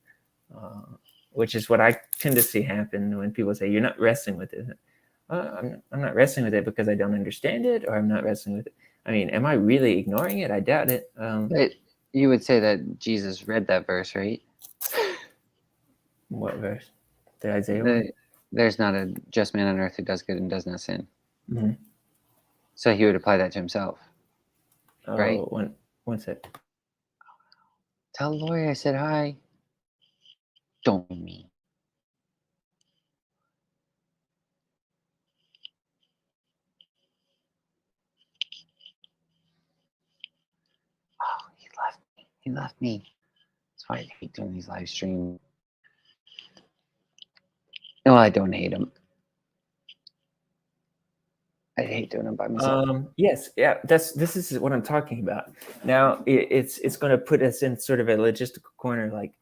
which is what I tend to see happen when people say you're not wrestling with it. I'm not wrestling with it because I don't understand it, or I'm not wrestling with it. I mean, am I really ignoring it? I doubt it. but you would say that Jesus read that verse, right? What verse? The Isaiah one? There's not a just man on earth who does good and does not sin. Mm-hmm. So he would apply that to himself, right? One sec. Tell Lori I said hi. Don't be mean. He left me. That's why I hate doing these live streams. No, I don't hate him. I hate doing them by myself. Yes, yeah. This is what I'm talking about. Now it's going to put us in sort of a logistical corner. Like,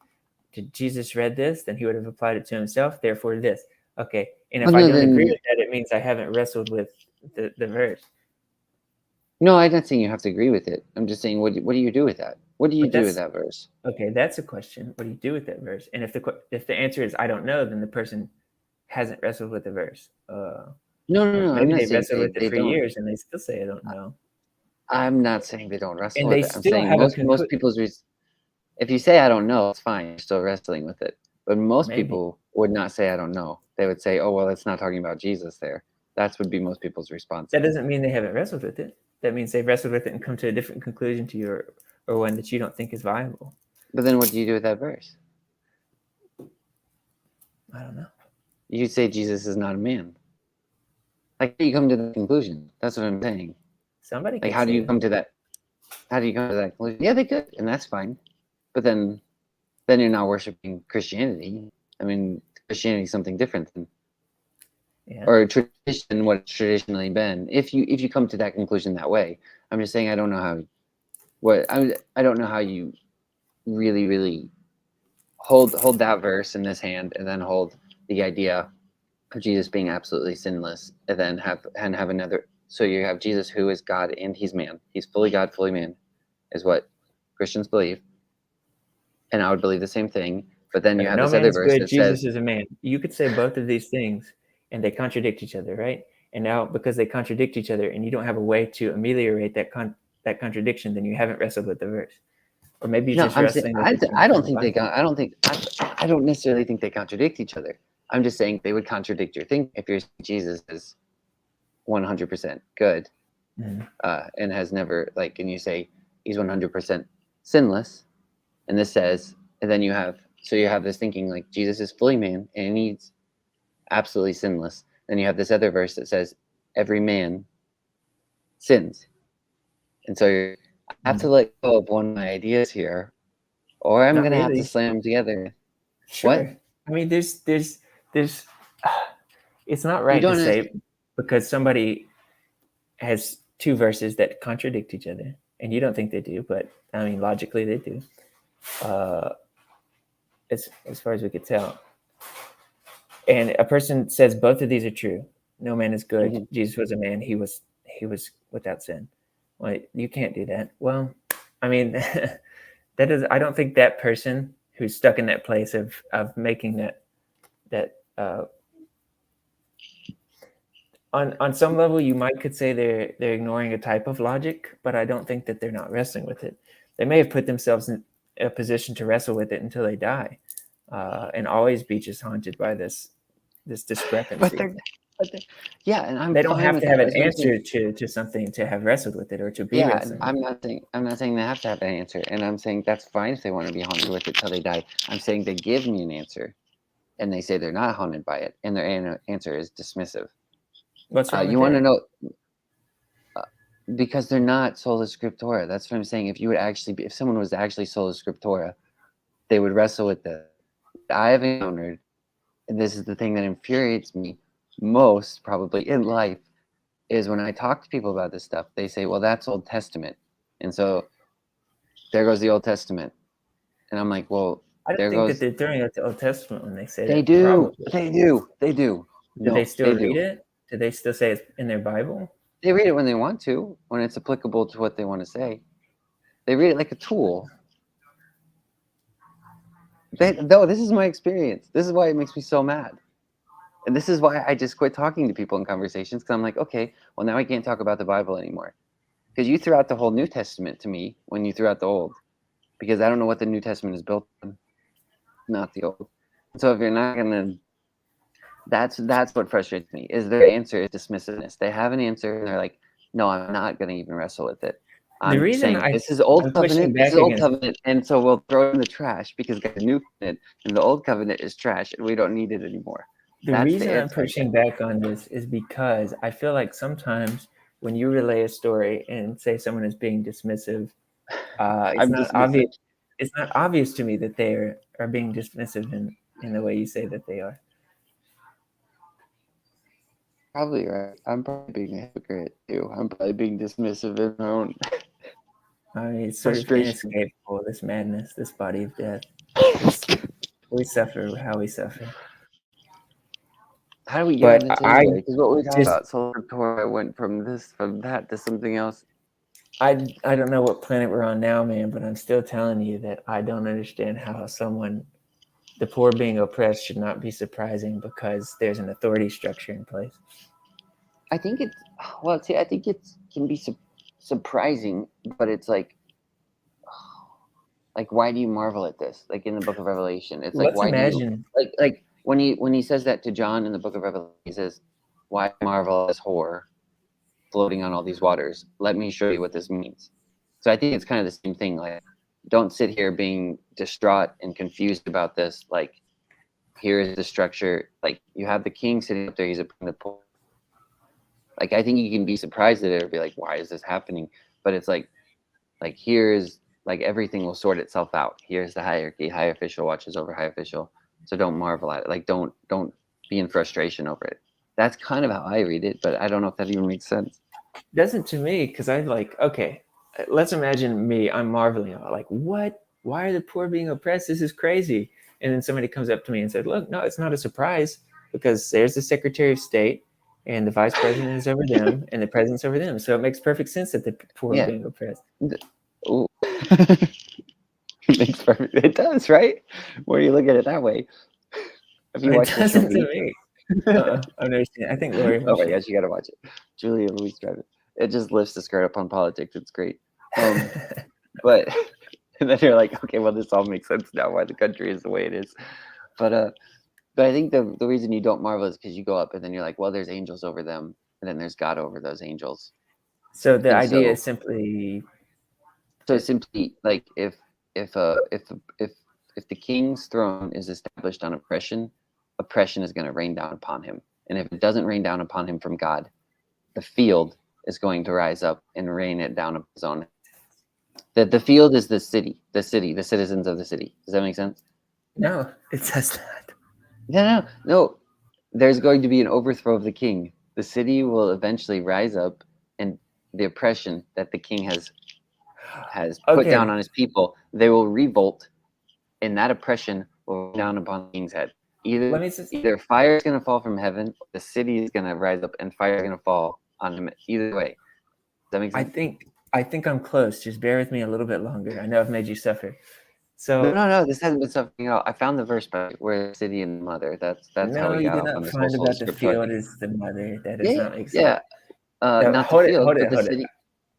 did Jesus read this? Then he would have applied it to himself. Therefore, this. Okay. And if I don't agree with that, it means I haven't wrestled with the verse. No, I'm not saying you have to agree with it. I'm just saying, what do you do with that? What do you do with that verse? Okay, that's a question. What do you do with that verse? And if the answer is I don't know, then the person hasn't wrestled with the verse. No. Maybe they wrestled with it for years and they still say I don't know. I'm not saying they don't wrestle and with they it. I'm still saying have most people's if you say I don't know, it's fine. You're still wrestling with it. But most Maybe. people would not say I don't know. They would say, oh, well, it's not talking about Jesus there. That would be most people's response. That doesn't mean they haven't wrestled with it. That means they've wrestled with it and come to a different conclusion to you, or one that you don't think is viable. But then what do you do with that verse? I don't know. You say Jesus is not a man. Like, how do you come to that conclusion? That's what I'm saying. Somebody like, how do you come to that? How do you come to that conclusion? Yeah, they could, and that's fine. But then you're not worshiping Christianity. I mean, Christianity is something different than, or tradition, what it's traditionally been. If you come to that conclusion that way, I'm just saying I don't know how. I don't know how you really hold that verse in this hand and then hold the idea of Jesus being absolutely sinless, and then have another. So you have Jesus who is God and he's man. He's fully God, fully man, is what Christians believe. And I would believe the same thing. But then you have this other verse that Jesus says is a man. You could say both of these things and they contradict each other, right? And now because they contradict each other and you don't have a way to ameliorate that contradiction, then you haven't wrestled with the verse. Or maybe you're just wrestling with it. I don't necessarily think they contradict each other. I'm just saying they would contradict your thinking if you're saying Jesus is 100% good, and has never, like, and you say he's 100% sinless, and this says, and then you have this thinking like Jesus is fully man and he's absolutely sinless. Then you have this other verse that says every man sins, and so I have to let go of one of my ideas here, or I'm going to have to slam them together. Sure. What? I mean, there's it's not right to say because somebody has two verses that contradict each other, and you don't think they do, but I mean, logically they do. As far as we could tell. And a person says both of these are true. No man is good. Mm-hmm. Jesus was a man. He was without sin. Well, you can't do that. Well, I mean, that is. I don't think that person who's stuck in that place of making that on some level, you could say they're ignoring a type of logic, but I don't think that they're not wrestling with it. They may have put themselves in a position to wrestle with it until they die, and always be just haunted by this discrepancy. And they don't have to have an answer to something to have wrestled with it or to be wrestling. I'm not saying they have to have an answer, and I'm saying that's fine if they want to be haunted with it till they die. I'm saying they give me an answer, and they say they're not haunted by it, and their answer is dismissive. What's wrong with you want to know? Because they're not sola scriptura. That's what I'm saying. If someone was actually sola scriptura, they would wrestle with the. I have encountered, and this is the thing that infuriates me most probably in life, is when I talk to people about this stuff, they say, well, that's Old Testament. And so there goes the Old Testament. And I'm like, well, I don't think that they're throwing out the Old Testament when they say they do. They do. Do they still read it? Do they still say it's in their Bible? They read it when they want to, when it's applicable to what they want to say. They read it like a tool. This is my experience. This is why it makes me so mad. And this is why I just quit talking to people in conversations, because I'm like, okay, well, now I can't talk about the Bible anymore. Because you threw out the whole New Testament to me when you threw out the Old. Because I don't know what the New Testament is built on, not the Old. So if you're not going to... That's what frustrates me, is their answer is dismissiveness. They have an answer, and they're like, no, I'm not going to even wrestle with it. I'm saying this is Old Covenant, and so we'll throw it in the trash because the New Covenant and the Old Covenant is trash, and we don't need it anymore. The reason I'm pushing back on this is because I feel like sometimes when you relay a story and say someone is being dismissive, it's not obvious. it's not obvious to me that they are being dismissive in the way you say that they are. Probably right. I'm probably being a hypocrite too. I'm probably being dismissive in my own I mean, it's sort of frustration. inescapable, this madness, this body of death. We suffer how we suffer. How do we get But on this I anyway? Because what we talked just about solar Torah went from that to something else. I don't know what planet we're on now, man, but I'm still telling you that I don't understand how the poor being oppressed should not be surprising because there's an authority structure in place. I think it's well. See, I think it can be surprising, but it's like why do you marvel at this? Like in the Book of Revelation, it's like Let's why do you imagine. like when he says that to John in the Book of Revelation, he says, "Why marvel at this whore floating on all these waters? Let me show you what this means." So I think it's kind of the same thing. Like, don't sit here being distraught and confused about this. Like, here is the structure. Like, you have the king sitting up there. He's appointing the poor. Like, I think you can be surprised at it or be like, why is this happening? But it's like here's like everything will sort itself out. Here's the hierarchy. High official watches over high official. So don't marvel at it. Like, don't be in frustration over it. That's kind of how I read it, but I don't know if that even makes sense. Doesn't to me, because I'm like, okay, let's imagine me, I'm marveling at like, what? Why are the poor being oppressed? This is crazy. And then somebody comes up to me and said, look, no, it's not a surprise because there's the Secretary of State and the Vice President is over them and the President's over them. So it makes perfect sense that the poor are being oppressed. Ooh. Makes perfect. It does, right? Where you look at it that way. Have you watched the show? It doesn't to me. I've never seen it. I think Lori. Oh my gosh, you gotta watch it. Julia Louis-Dreyfus. It just lifts the skirt up on politics. It's great. But and then you're like, okay, well, this all makes sense now why the country is the way it is. But I think the reason you don't marvel is because you go up and then you're like, well, there's angels over them, and then there's God over those angels. So the idea is simply. So it's simply like if the king's throne is established on oppression, oppression is going to rain down upon him. And if it doesn't rain down upon him from God, the field is going to rise up and rain it down upon his own. The field is the citizens of the city. Does that make sense? No, it does not. No. There's going to be an overthrow of the king. The city will eventually rise up, and the oppression that the king has put down on his people, they will revolt, and that oppression will rain down upon the king's head. Either fire is going to fall from heaven, or the city is going to rise up, and fire is going to fall on him. Either way. Does that make sense? I think I'm close. Just bear with me a little bit longer. I know I've made you suffer. So no, this hasn't been suffering at all. I found the verse by where the city and the mother. That's no, how we you got did off on not this find whole about the scripture field thing. is the mother. That does not make sense. Yeah. Not hold the field, it, but the city.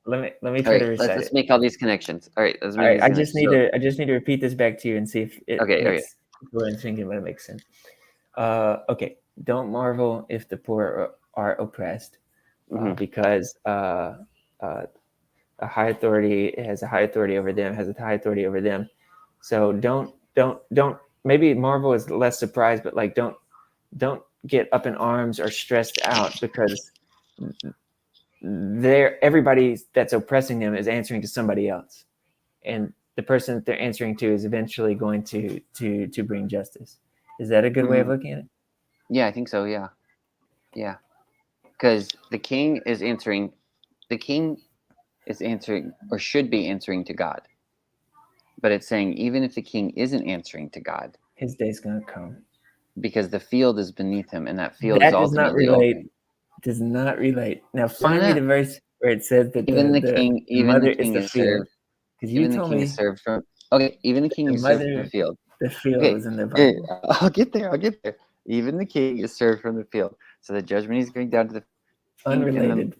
Let me try to recite let's make all these connections. All right, let's make all right, these I just need to repeat this back to you and see if it makes what I'm thinking, but it makes sense. Okay. Don't marvel if the poor are oppressed, because a high authority has a high authority over them, has a high authority over them. So don't maybe marvel is less surprised, but like don't get up in arms or stressed out because everybody that's oppressing them is answering to somebody else, and the person that they're answering to is eventually going to bring justice. Is that a good way of looking at it? Yeah, I think so. Yeah, because the king is answering or should be answering to God, but it's saying even if the king isn't answering to God, his day's gonna come because the field is beneath him, and that field is ultimately open. Does not relate. Now find me the verse where it says that even the mother king is the field. Because you told me served from. Okay, even the king is served from the field. The field is in the Bible. I'll get there. Even the king is served from the field. So the judgment is going down to the unrelated.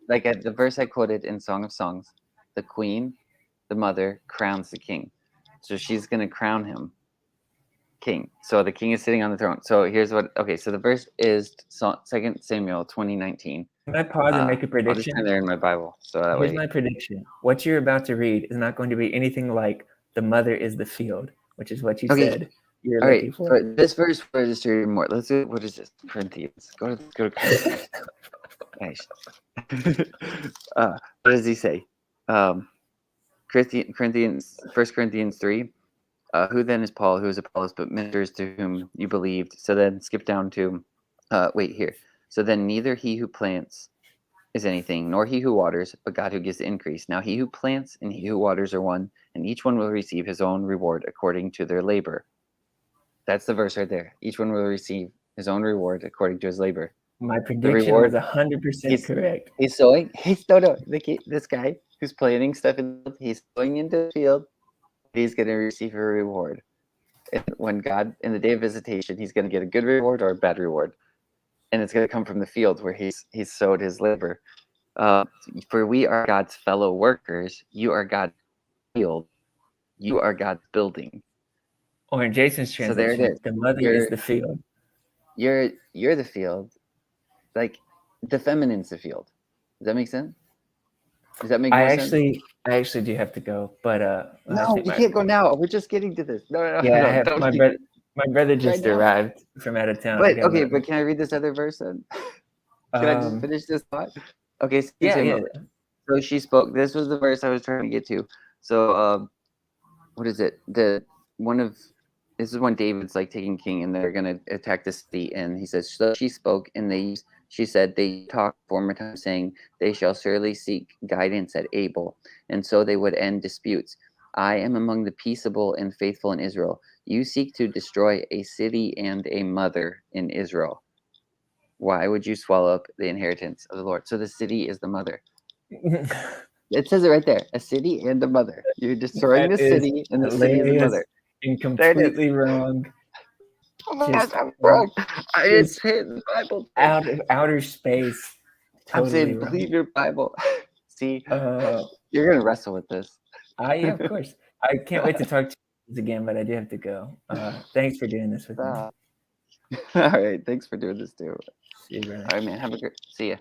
Like at the verse I quoted in Song of Songs, the queen, the mother, crowns the king. So she's going to crown him king. So the king is sitting on the throne. So here's what. Okay, so the verse is 2 Samuel 20:19. Can I pause and make a prediction? I'll just turn there in my Bible. So that here's my prediction. What you're about to read is not going to be anything like the mother is the field, which is what you said. You're looking for. So this verse we're just reading more. Let's do. What is this? Corinthians. Go to Corinthians. Nice. What does he say? Corinthians, 1 Corinthians 3. Who then is Paul? Who is Apollos, but ministers to whom you believed? So then skip down to, wait here. So then neither he who plants is anything, nor he who waters, but God who gives the increase. Now he who plants and he who waters are one, and each one will receive his own reward according to their labor. That's the verse right there. Each one will receive his own reward according to his labor. My prediction reward- was 100% correct. He's sowing. This guy who's planting stuff he's sowing into the field. He's going to receive a reward. And when God, in the day of visitation, he's going to get a good reward or a bad reward. And it's going to come from the field where he's sowed his labor. For we are God's fellow workers. You are God's field. You are God's building. Or in Jason's So there translation, it is. the mother is the field. You're the field. Like the feminine's the field. Does that make sense? Does that make more sense? I actually do have to go, but No, we can't go now. We're just getting to this. No. Yeah, don't my keep- brother just now. arrived from out of town. But okay, but can I read this other verse then? Can I just finish this thought? Okay, so, yeah. so she spoke. This was the verse I was trying to get to. So, what is it? This is when David's like taking king, and they're gonna attack the city. And he says, so she spoke, and she said, they talked former times, saying, they shall surely seek guidance at Abel, and so they would end disputes. I am among the peaceable and faithful in Israel. You seek to destroy a city and a mother in Israel. Why would you swallow up the inheritance of the Lord? So the city is the mother. It says it right there. A city and a mother. You're destroying That the city and the city is the hilarious mother. And completely wrong. Oh my Just- gosh, I'm wrong. I didn't just say it in the Bible. Out of outer space. I'm Totally saying wrong. believe your Bible. See, Uh, you're gonna wrestle with this. yeah, of course. I can't wait to talk to you again, but I do have to go. Thanks for doing this with me. All right, thanks for doing this too. See you, brother. All right, man. Have a great. See ya.